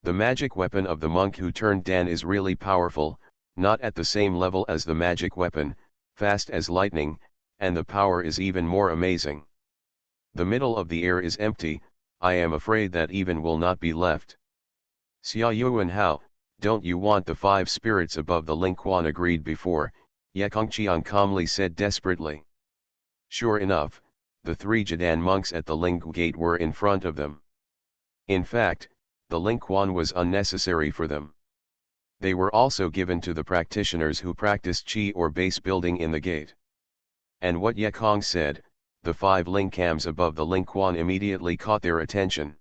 S1: The magic weapon of the monk who turned Dan is really powerful, not at the same level as the magic weapon, fast as lightning, and the power is even more amazing. The middle of the air is empty, I am afraid that even will not be left. Xia Yuanhao, don't you want the 5 spirits above the Lingquan agreed before? Yekongqiang calmly said desperately. Sure enough, the 3 Jidan monks at the Ling gate were in front of them. In fact, the Lingquan was unnecessary for them. They were also given to the practitioners who practiced qi or base building in the gate. And what Yekong said, the 5 Lingcams above the Lingquan immediately caught their attention.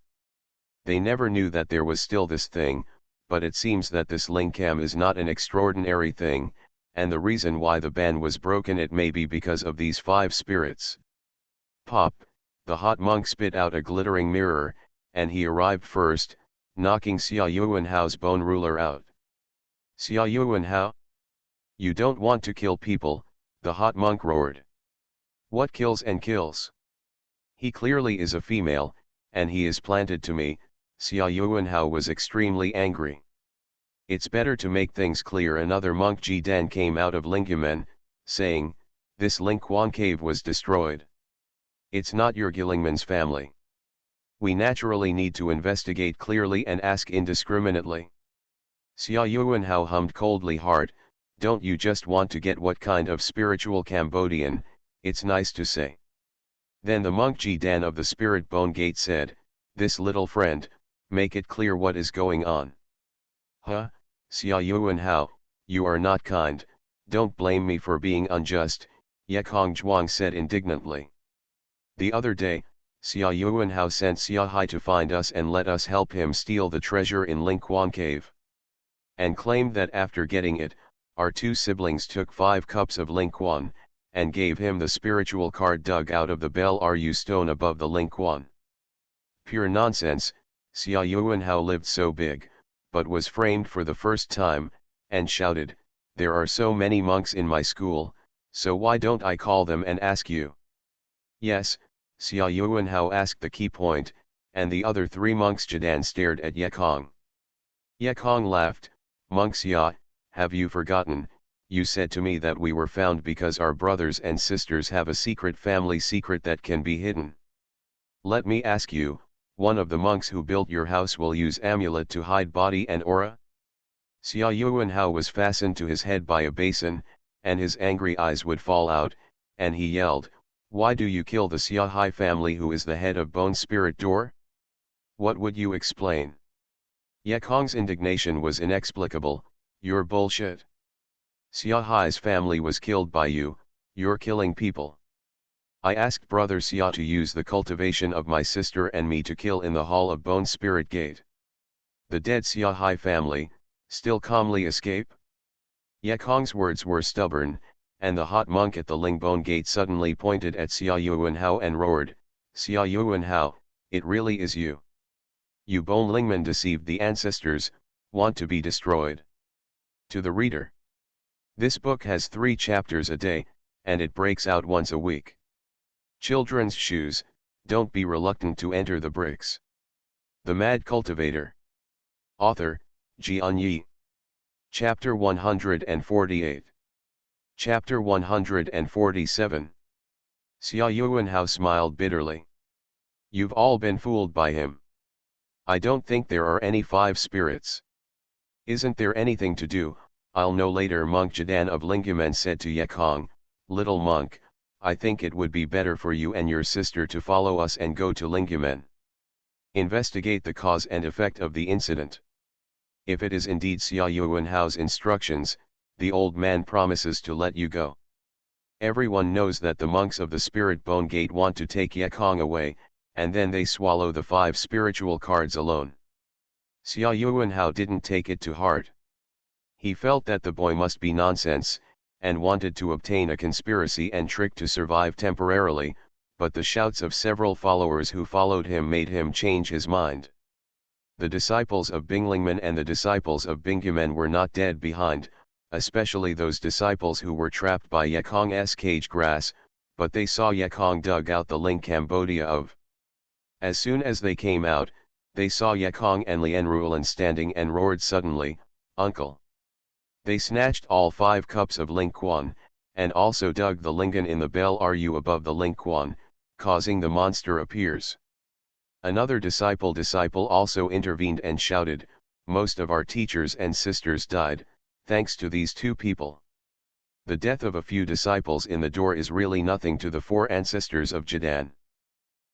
S1: They never knew that there was still this thing, but it seems that this Lingcam is not an extraordinary thing, and the reason why the ban was broken it may be because of these 5 spirits. Pop, the hot monk spit out a glittering mirror, and he arrived first, knocking Xia Yuanhao's bone ruler out. Xia Yuanhao? You don't want to kill people, the hot monk roared. What kills and kills? He clearly is a female, and he is planted to me. Xia Yuanhao was extremely angry. It's better to make things clear. Another monk Jidan came out of Lingyamen, saying, this Lingquan cave was destroyed. It's not your Gillingman's family. We naturally need to investigate clearly and ask indiscriminately. Xia Yuanhao hummed coldly hard, don't you just want to get what kind of spiritual Cambodian, it's nice to say. Then the monk Ji Dan of the Spirit Bone Gate said, this little friend, make it clear what is going on. Huh, Xia Yuanhao, you are not kind, don't blame me for being unjust, Yekong Zhuang said indignantly. The other day, Xia Yuanhao sent Xia Hai to find us and let us help him steal the treasure in Lingquan Cave. And claimed that after getting it, our two siblings took 5 cups of Lingquan, and gave him the spiritual card dug out of the Bel Ru stone above the Lingquan. Pure nonsense, Xia Yuanhao lived so big, but was framed for the first time, and shouted, there are so many monks in my school, so why don't I call them and ask you? Yes, Xia Yuanhao asked the key point, and the other 3 monks Jidan stared at Yekong. Yekong laughed, Monk Xia, have you forgotten, you said to me that we were found because our brothers and sisters have a secret family secret that can be hidden. Let me ask you, one of the monks who built your house will use amulet to hide body and aura? Xia Yuanhao was fastened to his head by a basin, and his angry eyes would fall out, and he yelled, why do you kill the Xia Hai family who is the head of Bone Spirit Door? What would you explain? Yekong's indignation was inexplicable, you're bullshit. Xia Hai's family was killed by you, you're killing people. I asked Brother Xia to use the cultivation of my sister and me to kill in the Hall of Bone Spirit Gate. The dead Xia Hai family, still calmly escape? Yekong's words were stubborn, and the hot monk at the Lingbone Gate suddenly pointed at Xia Yuanhao and roared, Xia Yuanhao, it really is you. You Bone Lingman deceived the ancestors, want to be destroyed. To the reader. This book has 3 chapters a day, and it breaks out once a week. Children's shoes, don't be reluctant to enter the bricks. The Mad Cultivator. Author, Xianxia. Chapter 148. Chapter 147. Xia Yuanhao smiled bitterly. You've all been fooled by him. I don't think there are any 5 spirits. Isn't there anything to do? I'll know later. Monk Jidan of Lingamen said to Yekong, little monk, I think it would be better for you and your sister to follow us and go to Lingamen. Investigate the cause and effect of the incident. If it is indeed Xia Yuanhao's instructions, the old man promises to let you go. Everyone knows that the monks of the Spirit Bone Gate want to take Yekong away, and then they swallow the 5 spiritual cards alone. Xia Yuanhao didn't take it to heart. He felt that the boy must be nonsense, and wanted to obtain a conspiracy and trick to survive temporarily, but the shouts of several followers who followed him made him change his mind. The disciples of Binglingman and the disciples of Bingamen were not dead behind, especially those disciples who were trapped by Yekong's cage grass, but they saw Yekong dug out the Ling Cambodia of. As soon as they came out, they saw Yekong and Lien Rulan standing and roared suddenly, Uncle! They snatched all 5 cups of Lingquan, and also dug the lingan in the Bel Ru above the Lingquan, causing the monster appears. Another disciple also intervened and shouted, most of our teachers and sisters died, thanks to these 2 people. The death of a few disciples in the door is really nothing to the 4 ancestors of Jidan.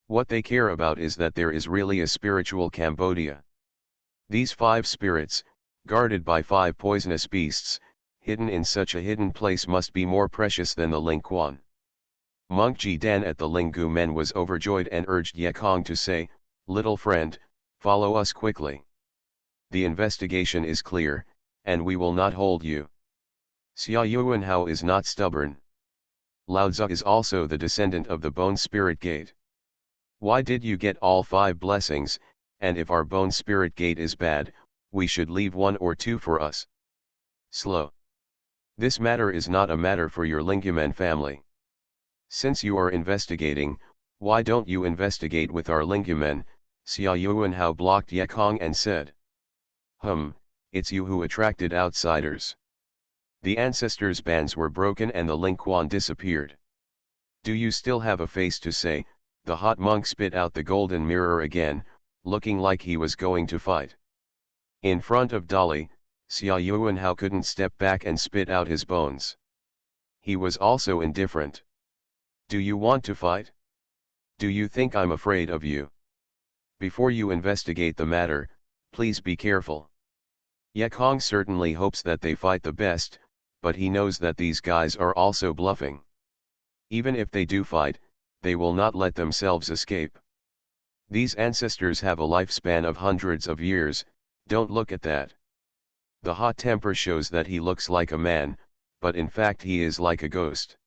S1: What they care about is that there is really a spiritual Cambodia. These 5 spirits, guarded by 5 poisonous beasts, hidden in such a hidden place must be more precious than the Lingquan. Monk Ji Dan at the Linggu Men was overjoyed and urged Yekong to say, little friend, follow us quickly. The investigation is clear, and we will not hold you. Xia Yuanhao is not stubborn. Laozi is also the descendant of the Bone Spirit Gate. Why did you get all 5 blessings, and if our Bone Spirit Gate is bad, we should leave 1 or 2 for us? Slow. This matter is not a matter for your Lingamen family. Since you are investigating, why don't you investigate with our Lingamen? Xia Yuanhao blocked Yekong and said. It's you who attracted outsiders. The ancestors' bands were broken and the Lingquan disappeared. Do you still have a face to say, The hot monk spit out the golden mirror again, looking like he was going to fight. In front of Dolly, Xia Yuanhao couldn't step back and spit out his bones. He was also indifferent. Do you want to fight? Do you think I'm afraid of you? Before you investigate the matter, please be careful. Ye Kong certainly hopes that they fight the best, but he knows that these guys are also bluffing. Even if they do fight, they will not let themselves escape. These ancestors have a lifespan of hundreds of years, don't look at that. The hot temper shows that he looks like a man, but in fact he is like a ghost.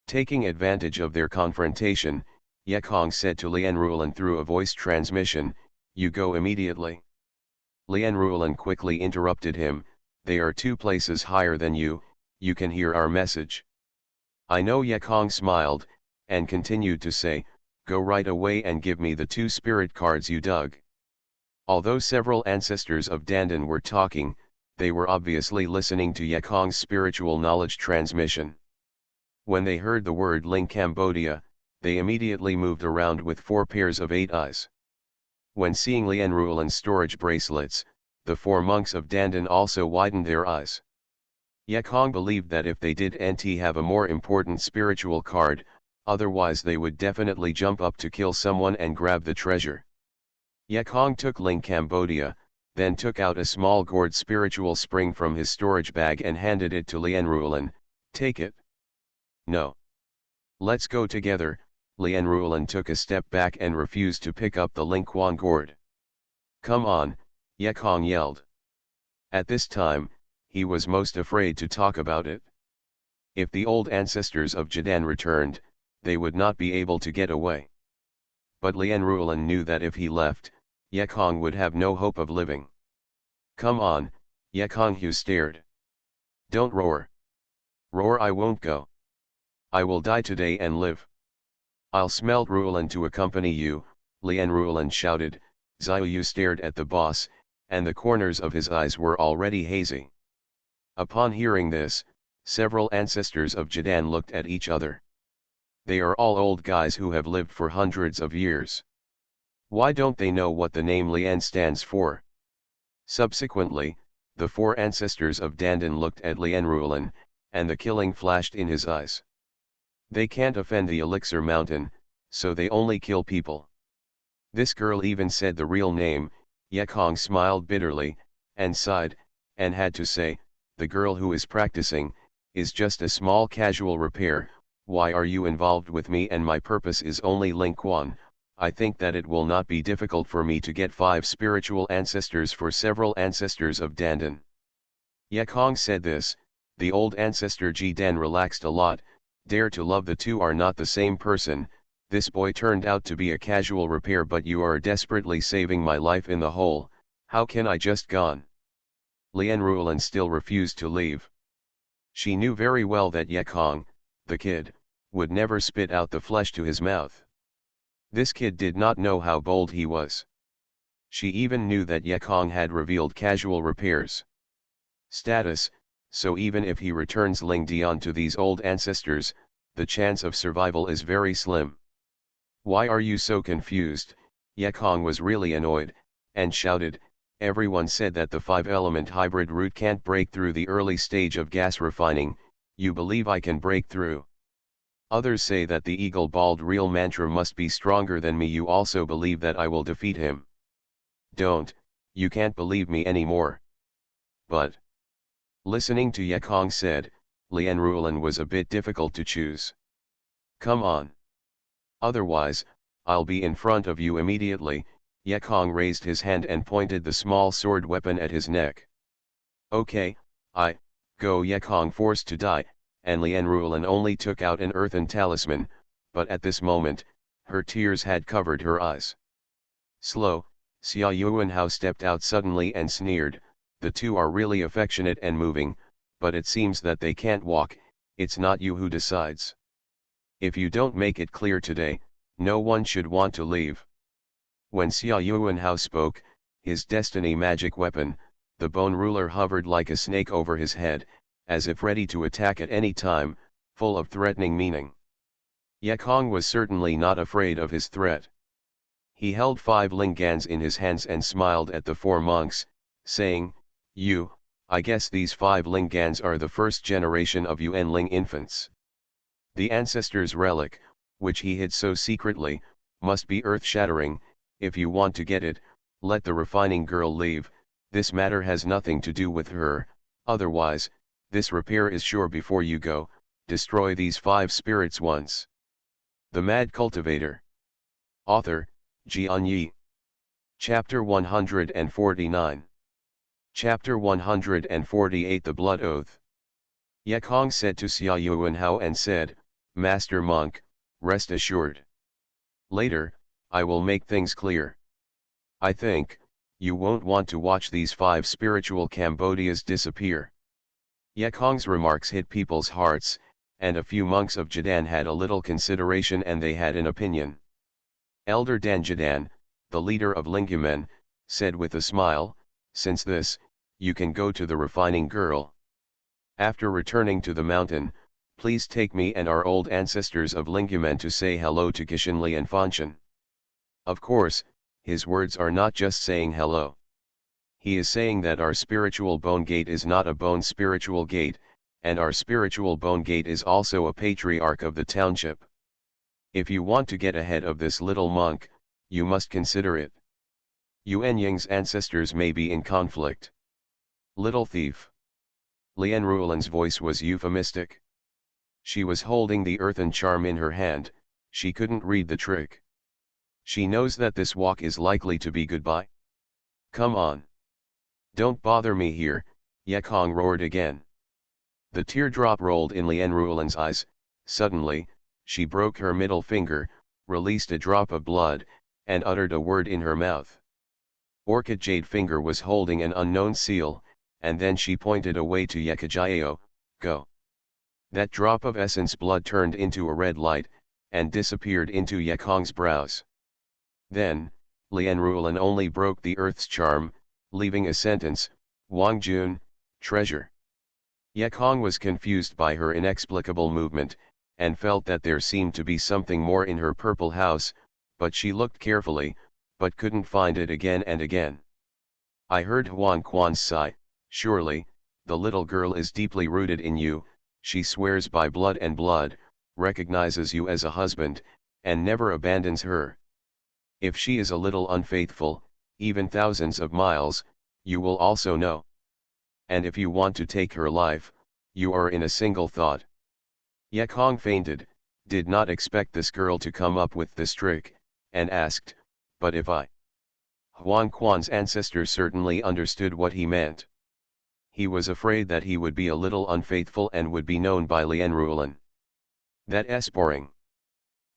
S1: Taking advantage of their confrontation, Ye Kong said to Lian Rulan through a voice transmission, "You go immediately." Lian Rulan quickly interrupted him, "They are 2 places higher than you can hear our message." I know. Ye Kong smiled, and continued to say, "Go right away and give me the 2 spirit cards you dug." Although several ancestors of Dandan were talking, they were obviously listening to Ye Kong's spiritual knowledge transmission. When they heard the word Ling Cambodia, they immediately moved around with 4 pairs of 8 eyes. When seeing Lian Rulan's storage bracelets, the 4 monks of Dandan also widened their eyes. Ye Kong believed that if they didn't have a more important spiritual card, otherwise they would definitely jump up to kill someone and grab the treasure. Ye Kong took Ling Cambodia, then took out a small gourd spiritual spring from his storage bag and handed it to Lian Rulan. "Take it." "No. Let's go together." Lian Rulan took a step back and refused to pick up the Ling Quan gourd. "Come on," Ye Kong yelled. At this time, he was most afraid to talk about it. If the old ancestors of Jadan returned, they would not be able to get away. But Lian Rulan knew that if he left, Ye Kong would have no hope of living. "Come on," Ye Kong Hu stared. "Don't roar. Roar, I won't go. I will die today and live." "I'll smelt Rulan to accompany you," Lian Rulan shouted. Xiaoyu stared at the boss, and the corners of his eyes were already hazy. Upon hearing this, several ancestors of Jadan looked at each other. They are all old guys who have lived for hundreds of years. Why don't they know what the name Lian stands for? Subsequently, the 4 ancestors of Dandan looked at Lian Rulan, and the killing flashed in his eyes. They can't offend the Elixir Mountain, so they only kill people. This girl even said the real name. Ye Kong smiled bitterly, and sighed, and had to say, "The girl who is practicing, is just a small casual repair. Why are you involved with me? And my purpose is only Ling Quan. I think that it will not be difficult for me to get 5 spiritual ancestors for several ancestors of Dandan." Ye Kong said this, the old ancestor Ji Dan relaxed a lot. Dare to love, the 2 are not the same person. This boy turned out to be a casual repair, but you are desperately saving my life in the hole. How can I just gone? Lian Rulan still refused to leave. She knew very well that Ye Kong, the kid, would never spit out the flesh to his mouth. This kid did not know how bold he was. She even knew that Ye Kong had revealed casual repairs status, so even if he returns Ling Dian to these old ancestors, the chance of survival is very slim. "Why are you so confused?" Ye Kong was really annoyed, and shouted, "Everyone said that the 5-element hybrid route can't break through the early stage of gas refining. You believe I can break through? Others say that the eagle bald real mantra must be stronger than me. You also believe that I will defeat him. Don't, you can't believe me anymore." But listening to Ye Kong said, Lian Rulan was a bit difficult to choose. "Come on. Otherwise, I'll be in front of you immediately." Ye Kong raised his hand and pointed the small sword weapon at his neck. "Okay, I go." Ye Kong forced to die, and Lian Rulan only took out an earthen talisman, but at this moment, her tears had covered her eyes. "Slow." Xia Yuanhao stepped out suddenly and sneered, "The 2 are really affectionate and moving, but it seems that they can't walk. It's not you who decides. If you don't make it clear today, no one should want to leave." When Xia Yuanhao spoke, his destiny magic weapon, the bone ruler, hovered like a snake over his head, as if ready to attack at any time, full of threatening meaning. Kong was certainly not afraid of his threat. He held 5 linggans in his hands and smiled at the 4 monks, saying, I guess these 5 linggans are the first generation of Yuan Ling infants. The ancestor's relic, which he hid so secretly, must be earth-shattering. If you want to get it, let the refining girl leave, this matter has nothing to do with her, otherwise, this repair is sure before you go, destroy these 5 spirits once. The Mad Cultivator. Author, Xianxia. Chapter 149. Chapter 148 The Blood Oath. Kong said to Xia Yuanhao and said, Master Monk, rest assured. Later, I will make things clear. I think, you won't want to watch these 5 spiritual Cambodias disappear. Kong's remarks hit people's hearts, and a few monks of Jadan had a little consideration and they had an opinion. Elder Dan Jadan, the leader of Lingyamen, said with a smile, since this, you can go to the refining girl. After returning to the mountain, please take me and our old ancestors of Lingyamen to say hello to Gishinli and Fanshan. Of course, his words are not just saying hello. He is saying that our spiritual bone gate is not a bone spiritual gate, and our spiritual bone gate is also a patriarch of the township. If you want to get ahead of this little monk, you must consider it. Yuan Ying's ancestors may be in conflict. Little thief. Lian Ruolan's voice was euphemistic. She was holding the earthen charm in her hand, she couldn't read the trick. She knows that this walk is likely to be goodbye. Come on. Don't bother me here, Kong roared again. The teardrop rolled in Lian Ruolan's eyes. Suddenly, she broke her middle finger, released a drop of blood, and uttered a word in her mouth. Orchid Jade Finger was holding an unknown seal, and then she pointed away to Yekajio, go. That drop of essence blood turned into a red light, and disappeared into Kong's brows. Then, Lian Ruolan only broke the earth's charm, leaving a sentence, Wang Jun, treasure. Kong was confused by her inexplicable movement, and felt that there seemed to be something more in her purple house, but she looked carefully, but couldn't find it again and again. I heard Huan Quan's sigh, surely, the little girl is deeply rooted in you, she swears by blood and blood, recognizes you as a husband, and never abandons her. If she is a little unfaithful, even thousands of miles, you will also know. And if you want to take her life, you are in a single thought. Kong fainted, did not expect this girl to come up with this trick, and asked, but if I? Huan Quan's ancestors certainly understood what he meant. He was afraid that he would be a little unfaithful and would be known by Lian Ruolan. That's boring.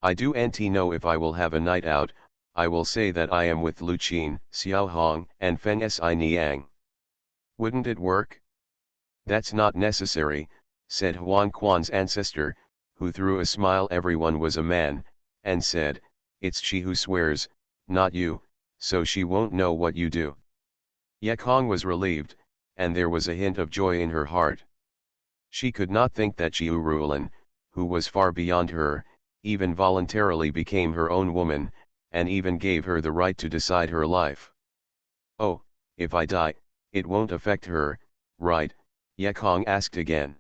S1: I do know if I will have a night out, I will say that I am with Lu Qin, Xiao Hong, and Feng Si Niang. Wouldn't it work? That's not necessary, said Huan Quan's ancestor, who through a smile everyone was a man, and said, it's she who swears, not you, so she won't know what you do. Kong was relieved, and there was a hint of joy in her heart. She could not think that Xiu Ruolan, who was far beyond her, even voluntarily became her own woman, and even gave her the right to decide her life. Oh, if I die, it won't affect her, right? Kong asked again.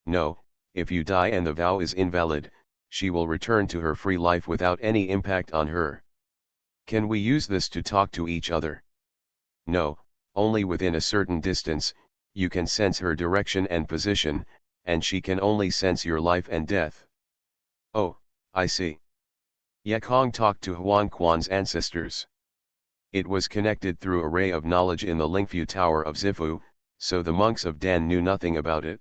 S1: No, if you die and the vow is invalid, she will return to her free life without any impact on her. Can we use this to talk to each other? No, only within a certain distance, you can sense her direction and position, and she can only sense your life and death. Oh, I see. Kong talked to Huan Quan's ancestors. It was connected through a ray of knowledge in the Lingfu Tower of Zifu, so the monks of Dan knew nothing about it.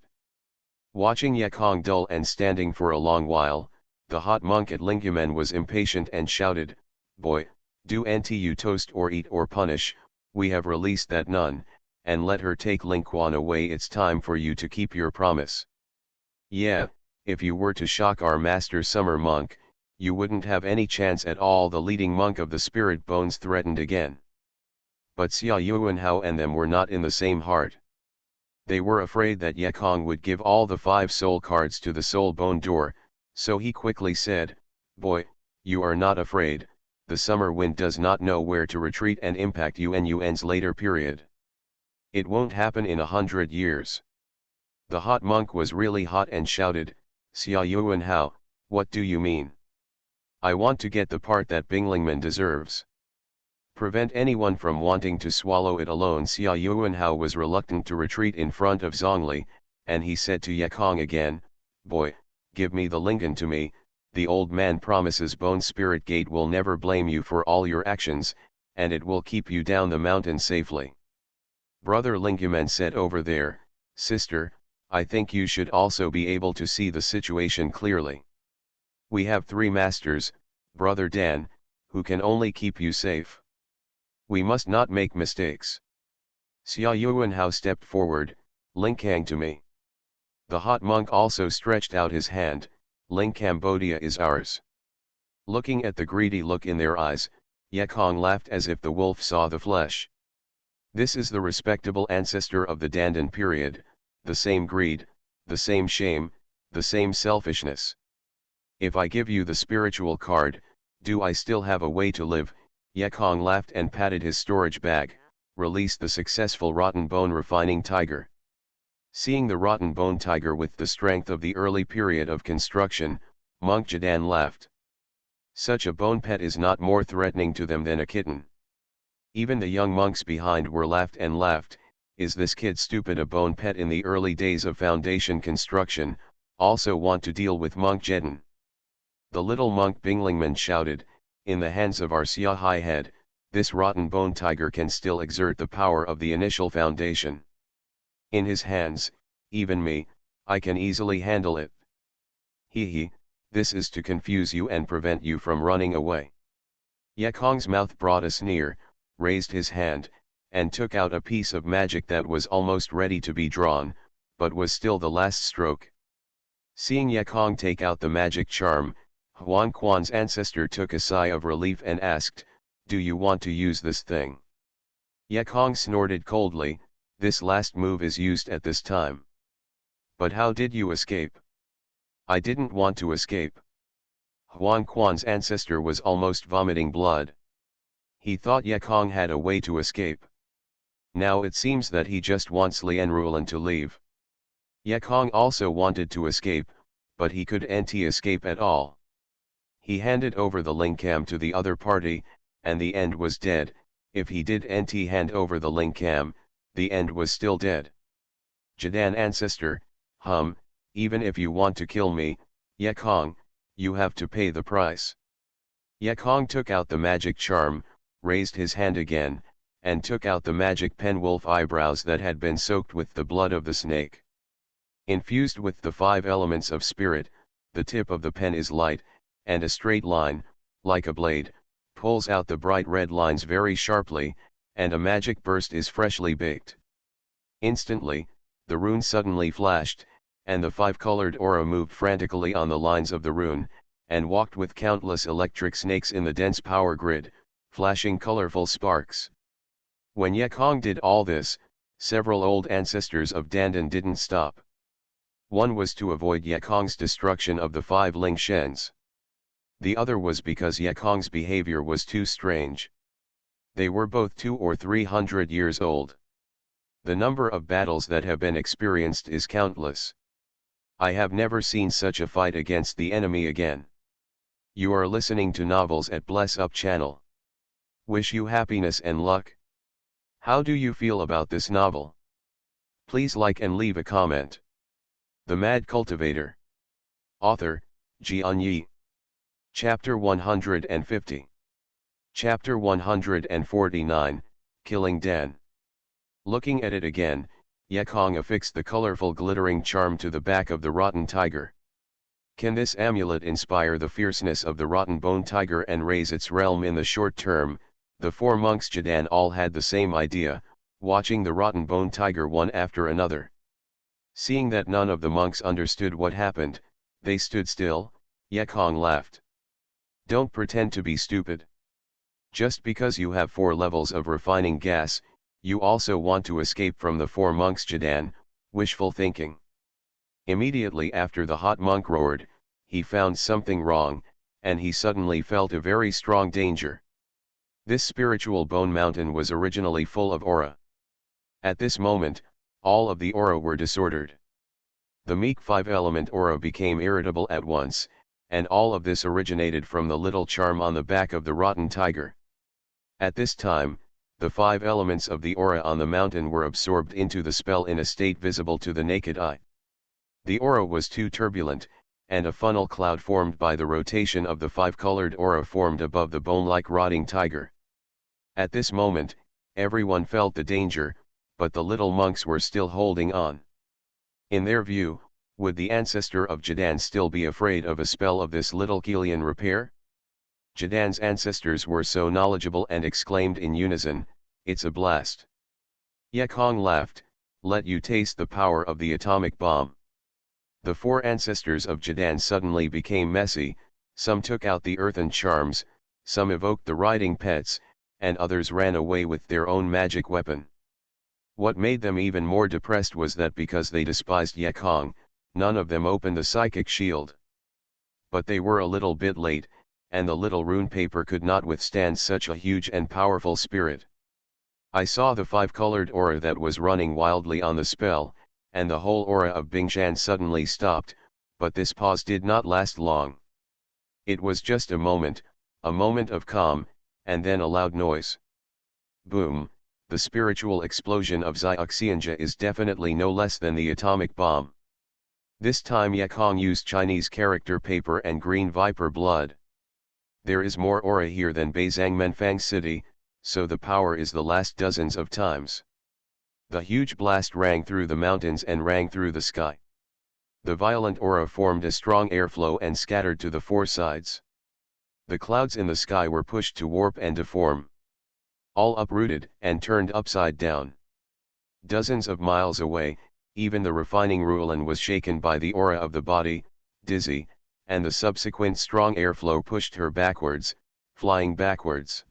S1: Watching Kong dull and standing for a long while, the hot monk at Lingyamen was impatient and shouted, boy, do you toast or eat or punish, we have released that nun, and let her take Lingquan away, it's time for you to keep your promise. Yeah, if you were to shock our master summer monk, you wouldn't have any chance at all, the leading monk of the spirit bones threatened again. But Xia Yuanhao and them were not in the same heart. They were afraid that Kong would give all the 5 soul cards to the soul bone door, So he quickly said, "Boy, you are not afraid, the summer wind does not know where to retreat and impact Yun's later period. It won't happen in 100 years. The hot monk was really hot and shouted, "Xia Yuan Hao, what do you mean? I want to get the part that Binglingman deserves. Prevent anyone from wanting to swallow it alone." Xia Yuanhao was reluctant to retreat in front of Zhongli, and he said to Yekong again, "Boy, give me the lingon to me, the old man promises Bone Spirit Gate will never blame you for all your actions, and it will keep you down the mountain safely." Brother Linguman said, "Over there, sister, I think you should also be able to see the situation clearly. We have 3 masters, Brother Dan, who can only keep you safe. We must not make mistakes." Xia Yuanhao stepped forward, "Ling Kang to me." The hot monk also stretched out his hand, "Ling Cambodia is ours." Looking at the greedy look in their eyes, Yekong laughed as if the wolf saw the flesh. This is the respectable ancestor of the Dandan period, the same greed, the same shame, the same selfishness. If I give you the spiritual card, do I still have a way to live? Yekong laughed and patted his storage bag, released the successful rotten bone refining tiger. Seeing the rotten bone tiger with the strength of the early period of construction, Monk Jadan laughed. Such a bone pet is not more threatening to them than a kitten. Even the young monks behind were laughed and laughed. Is this kid stupid? A bone pet in the early days of foundation construction, also want to deal with Monk Jadan. The little monk Binglingman shouted, "In the hands of our Xia High Head, this rotten bone tiger can still exert the power of the initial foundation. In his hands, even me, I can easily handle it. He, this is to confuse you and prevent you from running away." Yekong's mouth brought a sneer, raised his hand, and took out a piece of magic that was almost ready to be drawn, but was still the last stroke. Seeing Yekong take out the magic charm, Huan Quan's ancestor took a sigh of relief and asked, "Do you want to use this thing?" Yekong snorted coldly, "This last move is used at this time." "But how did you escape?" "I didn't want to escape." Huan Quan's ancestor was almost vomiting blood. He thought Yekong had a way to escape. Now it seems that he just wants Lianrulan to leave. Yekong also wanted to escape, but he couldn't escape at all. He handed over the Lingcam to the other party, and the end was dead. If he didn't hand over the Lingcam, the end was still dead. Jadan ancestor, even if you want to kill me, Yekong, you have to pay the price. Yekong took out the magic charm, raised his hand again, and took out the magic pen wolf eyebrows that had been soaked with the blood of the snake. Infused with the 5 elements of spirit, the tip of the pen is light, and a straight line, like a blade, pulls out the bright red lines very sharply, and a magic burst is freshly baked. Instantly, the rune suddenly flashed, and the 5-colored aura moved frantically on the lines of the rune, and walked with countless electric snakes in the dense power grid, flashing colorful sparks. When Yekong did all this, several old ancestors of Dandan didn't stop. One was to avoid Yekong's destruction of the 5 Ling Shens. The other was because Yekong's behavior was too strange. They were both 200 or 300 years old. The number of battles that have been experienced is countless. I have never seen such a fight against the enemy again. You are listening to Novels at Bless Up channel. Wish you happiness and luck. How do you feel about this novel? Please like and leave a comment. The Mad Cultivator. Author, Xianxia. Chapter 150. Chapter 149, Killing Dan. Looking at it again, Yekong affixed the colorful glittering charm to the back of the rotten tiger. Can this amulet inspire the fierceness of the rotten bone tiger and raise its realm in the short term? The 4 monks Jadan all had the same idea, watching the rotten bone tiger one after another. Seeing that none of the monks understood what happened, they stood still. Yekong laughed. Don't pretend to be stupid. Just because you have 4 levels of refining gas, you also want to escape from the 4 monks Jadan, wishful thinking. Immediately after the hot monk roared, he found something wrong, and he suddenly felt a very strong danger. This spiritual bone mountain was originally full of aura. At this moment, all of the aura were disordered. The meek 5-element aura became irritable at once, and all of this originated from the little charm on the back of the rotten tiger. At this time, the 5 elements of the aura on the mountain were absorbed into the spell in a state visible to the naked eye. The aura was too turbulent, and a funnel cloud formed by the rotation of the 5-colored aura formed above the bone-like rotting tiger. At this moment, everyone felt the danger, but the little monks were still holding on. In their view, would the ancestor of Jadan still be afraid of a spell of this little Kilian repair? Jadan's ancestors were so knowledgeable and exclaimed in unison, "It's a blast." Yekong laughed, "Let you taste the power of the atomic bomb." The 4 ancestors of Jadan suddenly became messy, some took out the earthen charms, some evoked the riding pets, and others ran away with their own magic weapon. What made them even more depressed was that because they despised Yekong, none of them opened the psychic shield. But they were a little bit late, and the little rune paper could not withstand such a huge and powerful spirit. I saw the 5-colored aura that was running wildly on the spell, and the whole aura of Bingshan suddenly stopped, but this pause did not last long. It was just a moment of calm, and then a loud noise. Boom! The spiritual explosion of Xianxia is definitely no less than the atomic bomb. This time Yekong used Chinese character paper and green viper blood. There is more aura here than Beizang Menfang City, so the power is the last dozens of times. The huge blast rang through the mountains and rang through the sky. The violent aura formed a strong airflow and scattered to the 4 sides. The clouds in the sky were pushed to warp and deform. All uprooted and turned upside down. Dozens of miles away, even the refining Rulan was shaken by the aura of the body, dizzy, and the subsequent strong airflow pushed her backwards, flying backwards.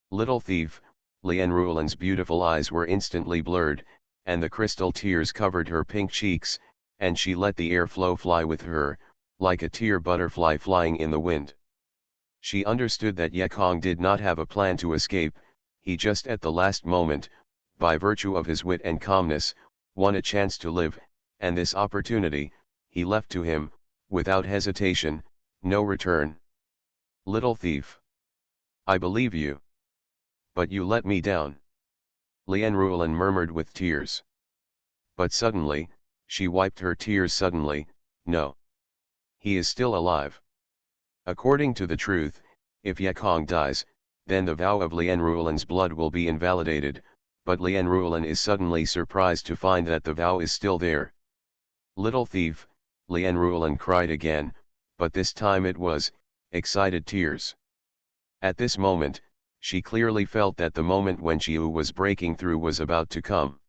S1: Little thief, Lian Rulan's beautiful eyes were instantly blurred, and the crystal tears covered her pink cheeks, and she let the airflow fly with her, like a tear butterfly flying in the wind. She understood that Yekong did not have a plan to escape, he just at the last moment, by virtue of his wit and calmness, won a chance to live, and this opportunity, he left to him, without hesitation, no return. Little thief. I believe you. But you let me down. Lian Rulan murmured with tears. But suddenly, she wiped her tears suddenly, no. He is still alive. According to the truth, if Yekong dies, then the vow of Lian Rulan's blood will be invalidated, but Lian Rulan is suddenly surprised to find that the vow is still there. Little thief, Lian Rulan cried again, but this time it was excited tears. At this moment, she clearly felt that the moment when Xiu was breaking through was about to come.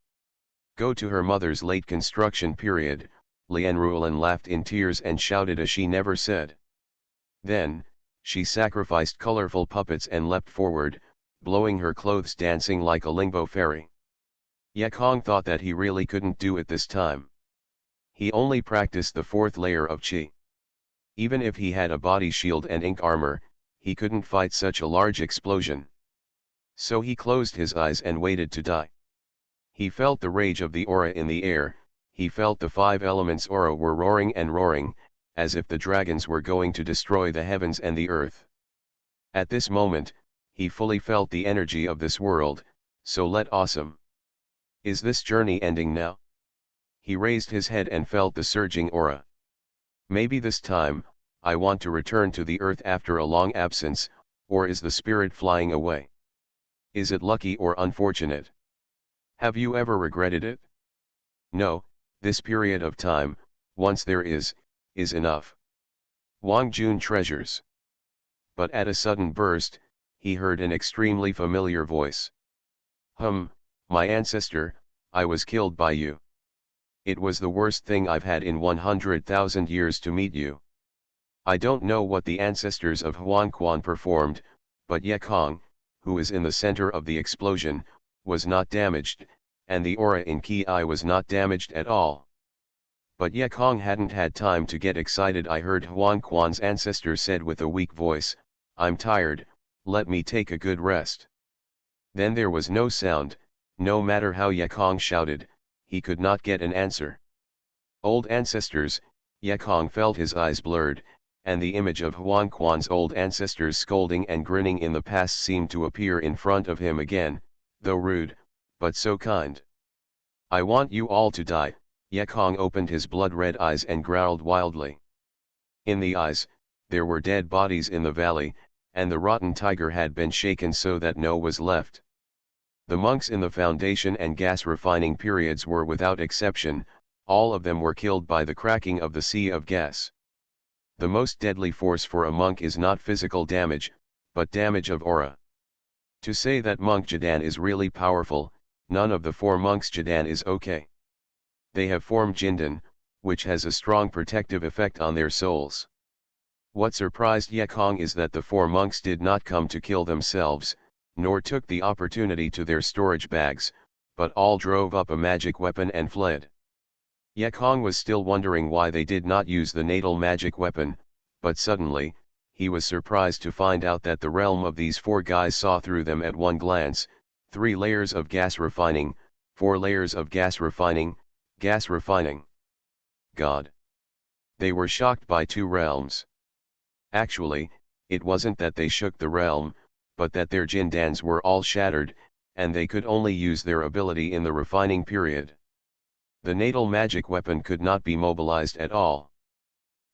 S1: Go to her mother's late construction period, Lian Rulan laughed in tears and shouted as she never said. Then, she sacrificed colorful puppets and leapt forward, blowing her clothes dancing like a Lingbo fairy. Yekong thought that he really couldn't do it this time. He only practiced the 4th layer of Qi. Even if he had a body shield and ink armor, he couldn't fight such a large explosion. So he closed his eyes and waited to die. He felt the rage of the aura in the air, he felt the 5 elements aura were roaring and roaring, as if the dragons were going to destroy the heavens and the earth. At this moment, he fully felt the energy of this world, so let awesome. Is this journey ending now? He raised his head and felt the surging aura. Maybe this time, I want to return to the earth after a long absence, or is the spirit flying away? Is it lucky or unfortunate? Have you ever regretted it? No, this period of time, once there is enough. Wang Jun treasures. But at a sudden burst, he heard an extremely familiar voice. My ancestor, I was killed by you. It was the worst thing I've had in 100,000 years to meet you. I don't know what the ancestors of Huanquan performed, but Yekong, who is in the center of the explosion, was not damaged, and the aura in Ki was not damaged at all. But Ye Kong hadn't had time to get excited. I heard Huan Quan's ancestor said with a weak voice, "I'm tired, let me take a good rest." Then there was no sound. No matter how Ye Kong shouted, he could not get an answer. Old ancestors, Ye Kong felt his eyes blurred, and the image of Huan Quan's old ancestors scolding and grinning in the past seemed to appear in front of him again, though rude, but so kind. "I want you all to die." Ye Kong opened his blood-red eyes and growled wildly. In the eyes, there were dead bodies in the valley, and the rotten tiger had been shaken so that no was left. The monks in the foundation and gas refining periods were without exception, all of them were killed by the cracking of the sea of gas. The most deadly force for a monk is not physical damage, but damage of aura. To say that monk Jadan is really powerful, none of the four monks Jadan is okay. They have formed Jindan, which has a strong protective effect on their souls. What surprised Ye Kong is that the four monks did not come to kill themselves, nor took the opportunity to their storage bags, but all drove up a magic weapon and fled. Ye Kong was still wondering why they did not use the natal magic weapon, but suddenly, he was surprised to find out that the realm of these four guys saw through them at one glance: 3 layers of gas refining, 4 layers of gas refining, gas refining. God! They were shocked by 2 realms. Actually, it wasn't that they shook the realm, but that their Jindans were all shattered, and they could only use their ability in the refining period. The natal magic weapon could not be mobilized at all.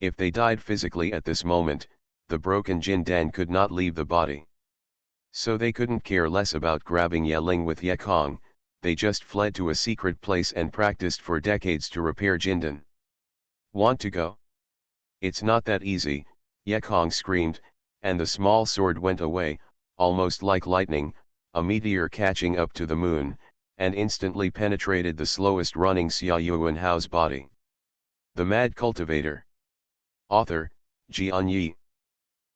S1: If they died physically at this moment, the broken Jindan could not leave the body. So they couldn't care less about grabbing Ye Ling with Ye Kong. They just fled to a secret place and practiced for decades to repair Jindan. "Want to go? It's not that easy," Ye Kong screamed, and the small sword went away, almost like lightning, a meteor catching up to the moon, and instantly penetrated the slowest running Xia Yuanhao's body. The Mad Cultivator. Author, Xianxia.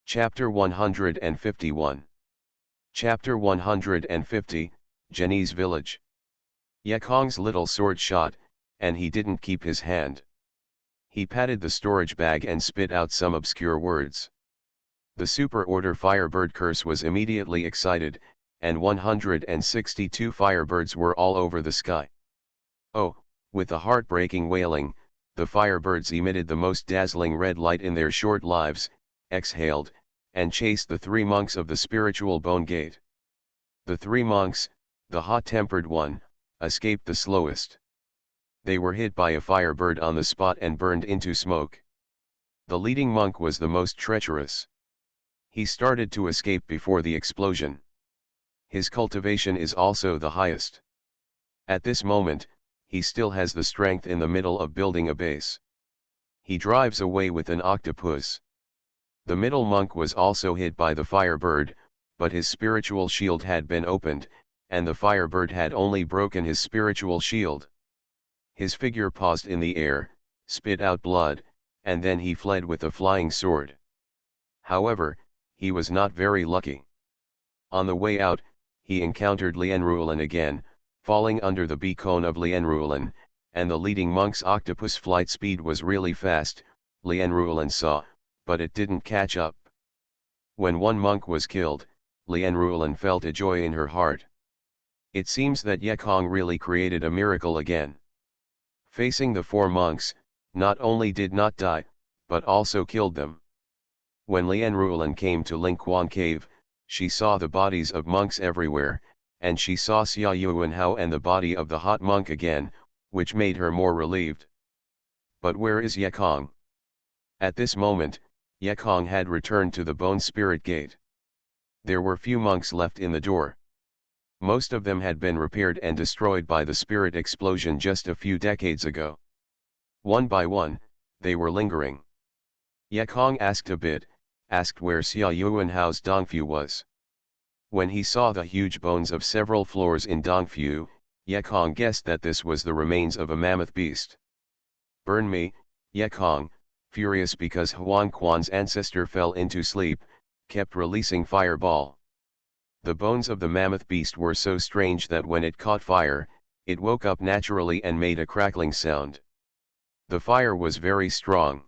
S1: Chapter 151. Chapter 150, Jenny's Village. Ye Kong's little sword shot, and he didn't keep his hand. He patted the storage bag and spit out some obscure words. The super order Firebird curse was immediately excited, and 162 firebirds were all over the sky. Oh, with a heartbreaking wailing, the firebirds emitted the most dazzling red light in their short lives, exhaled, and chased the 3 monks of the spiritual bone gate. The 3 monks, the hot-tempered one, escaped the slowest. They were hit by a firebird on the spot and burned into smoke. The leading monk was the most treacherous. He started to escape before the explosion. His cultivation is also the highest. At this moment, he still has the strength in the middle of building a base. He drives away with an octopus. The middle monk was also hit by the firebird, but his spiritual shield had been opened, and the firebird had only broken his spiritual shield. His figure paused in the air, spit out blood, and then he fled with a flying sword. However, he was not very lucky. On the way out, he encountered Lianrulan again, falling under the beacon of Lianrulan, and the leading monk's octopus flight speed was really fast, Lianrulan saw, but it didn't catch up. When one monk was killed, Lianrulan felt a joy in her heart. It seems that Ye Kong really created a miracle again. Facing the 4 monks, not only did not die, but also killed them. When Lianrulan came to Lingquan Cave, she saw the bodies of monks everywhere, and she saw Xia Yuanhao and the body of the hot monk again, which made her more relieved. But where is Ye Kong? At this moment, Ye Kong had returned to the Bone Spirit Gate. There were few monks left in the door. Most of them had been repaired and destroyed by the spirit explosion just a few decades ago. One by one, they were lingering. Ye Kong asked where Xia Yuanhao's Dongfu was. When he saw the huge bones of several floors in Dongfu, Ye Kong guessed that this was the remains of a mammoth beast. "Burn me," Ye Kong, furious because Huan Quan's ancestor fell into sleep, kept releasing fireball. The bones of the mammoth beast were so strange that when it caught fire, it woke up naturally and made a crackling sound. The fire was very strong.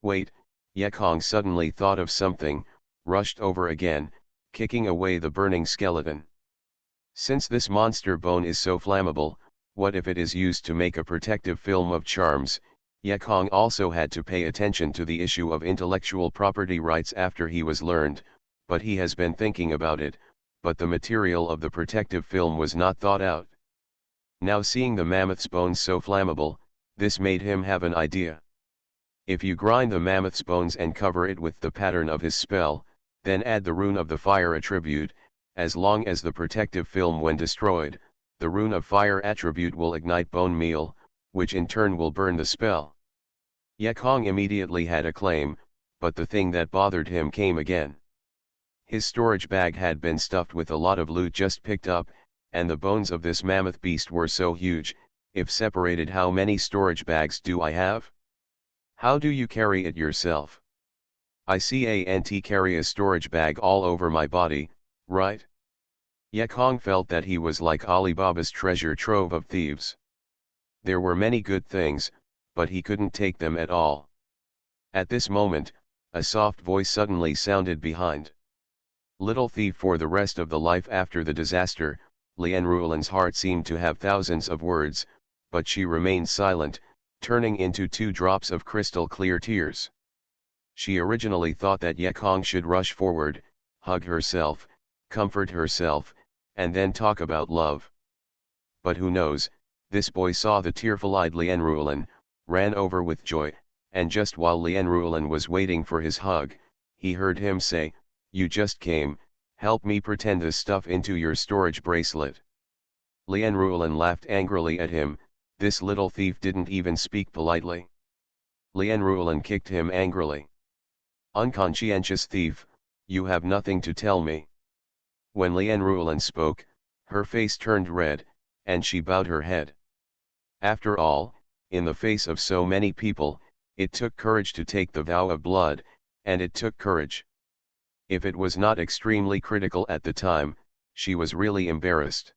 S1: Wait, Yekong suddenly thought of something, rushed over again, kicking away the burning skeleton. Since this monster bone is so flammable, what if it is used to make a protective film of charms? Yekong also had to pay attention to the issue of intellectual property rights after he was learned, but he has been thinking about it, but the material of the protective film was not thought out. Now seeing the mammoth's bones so flammable, this made him have an idea. If you grind the mammoth's bones and cover it with the pattern of his spell, then add the rune of the fire attribute, as long as the protective film when destroyed, the rune of fire attribute will ignite bone meal, which in turn will burn the spell. Yekong immediately had a claim, but the thing that bothered him came again. His storage bag had been stuffed with a lot of loot just picked up, and the bones of this mammoth beast were so huge. If separated, how many storage bags do I have? How do you carry it yourself? I can't carry a storage bag all over my body, right? Yekong felt that he was like Alibaba's treasure trove of thieves. There were many good things, but he couldn't take them at all. At this moment, a soft voice suddenly sounded behind. Little thief. For the rest of the life after the disaster, Lianruelan's heart seemed to have thousands of words, but she remained silent, turning into 2 drops of crystal clear tears. She originally thought that Yekong should rush forward, hug herself, comfort herself, and then talk about love. But who knows, this boy saw the tearful-eyed Lianruelan, ran over with joy, and just while Lianruelan was waiting for his hug, he heard him say, "You just came, help me pretend this stuff into your storage bracelet." Lianruelan laughed angrily at him. This little thief didn't even speak politely. Lianruelan kicked him angrily. "Unconscientious thief, you have nothing to tell me." When Lianruelan spoke, her face turned red, and she bowed her head. After all, in the face of so many people, it took courage to take the vow of blood, and it took courage. If it was not extremely critical at the time, she was really embarrassed.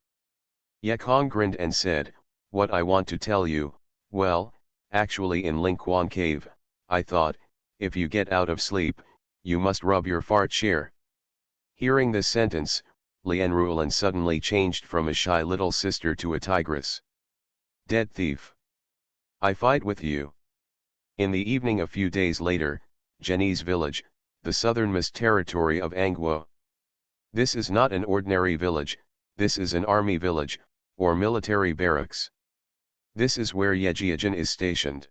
S1: Yekong grinned and said, "What I want to tell you, well, actually in Lingquan Cave, I thought, if you get out of sleep, you must rub your fart share." Hearing this sentence, Lianruelan suddenly changed from a shy little sister to a tigress. "Dead thief. I fight with you." In the evening a few days later, Jenny's village, the southernmost territory of Angguo. This is not an ordinary village, this is an army village, or military barracks. This is where Yejiajin is stationed.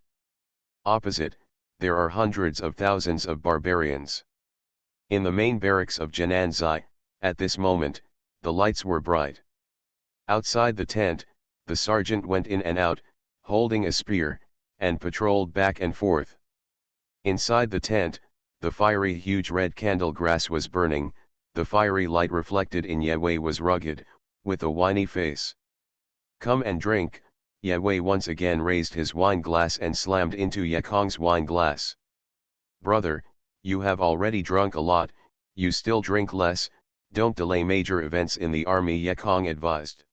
S1: Opposite, there are hundreds of thousands of barbarians. In the main barracks of Jiananzai, at this moment, the lights were bright. Outside the tent, the sergeant went in and out, holding a spear, and patrolled back and forth. Inside the tent, the fiery huge red candle grass was burning. The fiery light reflected in Yewei was rugged, with a whiny face. "Come and drink." Yewei once again raised his wine glass and slammed into Yekong's wine glass. "Brother, you have already drunk a lot, you still drink less, don't delay major events in the army," Yekong advised.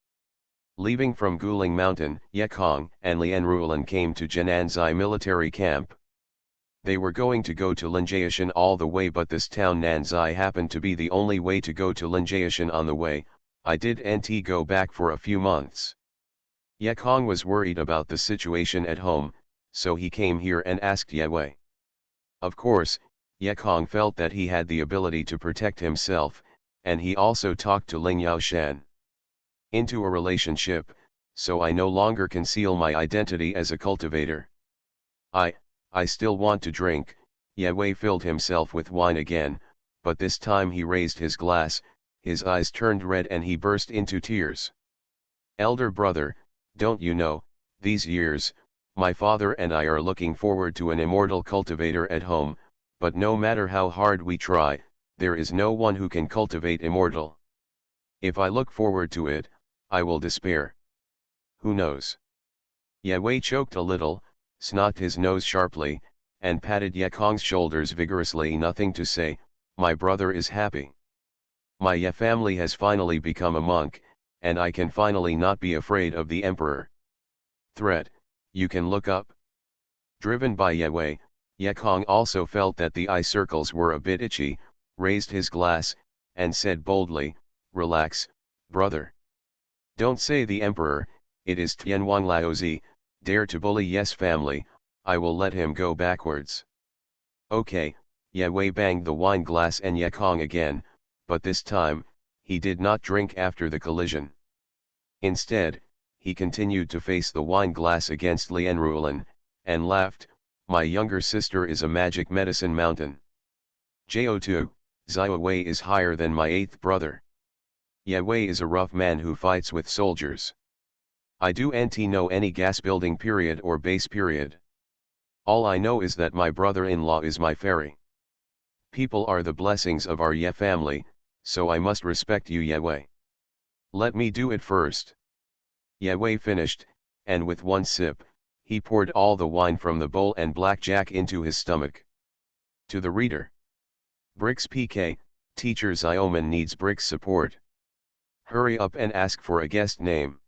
S1: Leaving from Guling Mountain, Yekong and Lianruelan came to Jiananzai military camp. They were going to go to Linjiashan all the way, but this town Nanzai happened to be the only way to go to Linjiashan on the way. I didn't go back for a few months. Yekong was worried about the situation at home, so he came here and asked Yewei. Of course, Yekong felt that he had the ability to protect himself, and he also talked to Ling Yaoshan into a relationship, so I no longer conceal my identity as a cultivator. I still want to drink." Yewei filled himself with wine again, but this time he raised his glass, his eyes turned red and he burst into tears. "Elder brother, don't you know, these years, my father and I are looking forward to an immortal cultivator at home, but no matter how hard we try, there is no one who can cultivate immortal. If I look forward to it, I will despair. Who knows?" Yewei choked a little, snocked his nose sharply, and patted Yekong's shoulders vigorously. "Nothing to say, my brother is happy. My Ye family has finally become a monk, and I can finally not be afraid of the emperor. Threat, you can look up." Driven by Yewei, Yekong also felt that the eye circles were a bit itchy, raised his glass, and said boldly, "Relax, brother. Don't say the emperor, it is Tianwang Laozi, dare to bully Yes family, I will let him go backwards." Okay, Yewei banged the wine glass and Yekong again, but this time, he did not drink after the collision. Instead, he continued to face the wine glass against Lianrulan, and laughed, "My younger sister is a magic medicine mountain. Jo2, Ziwei is higher than my eighth brother. Yewei is a rough man who fights with soldiers. I do not know any gas building period or base period. All I know is that my brother-in-law is my fairy. People are the blessings of our Ye family, so I must respect you Yewei. Let me do it first." Yewei finished, and with one sip, he poured all the wine from the bowl and blackjack into his stomach. To the reader. Bricks PK, Teacher Zioman needs Bricks support. Hurry up and ask for a guest name.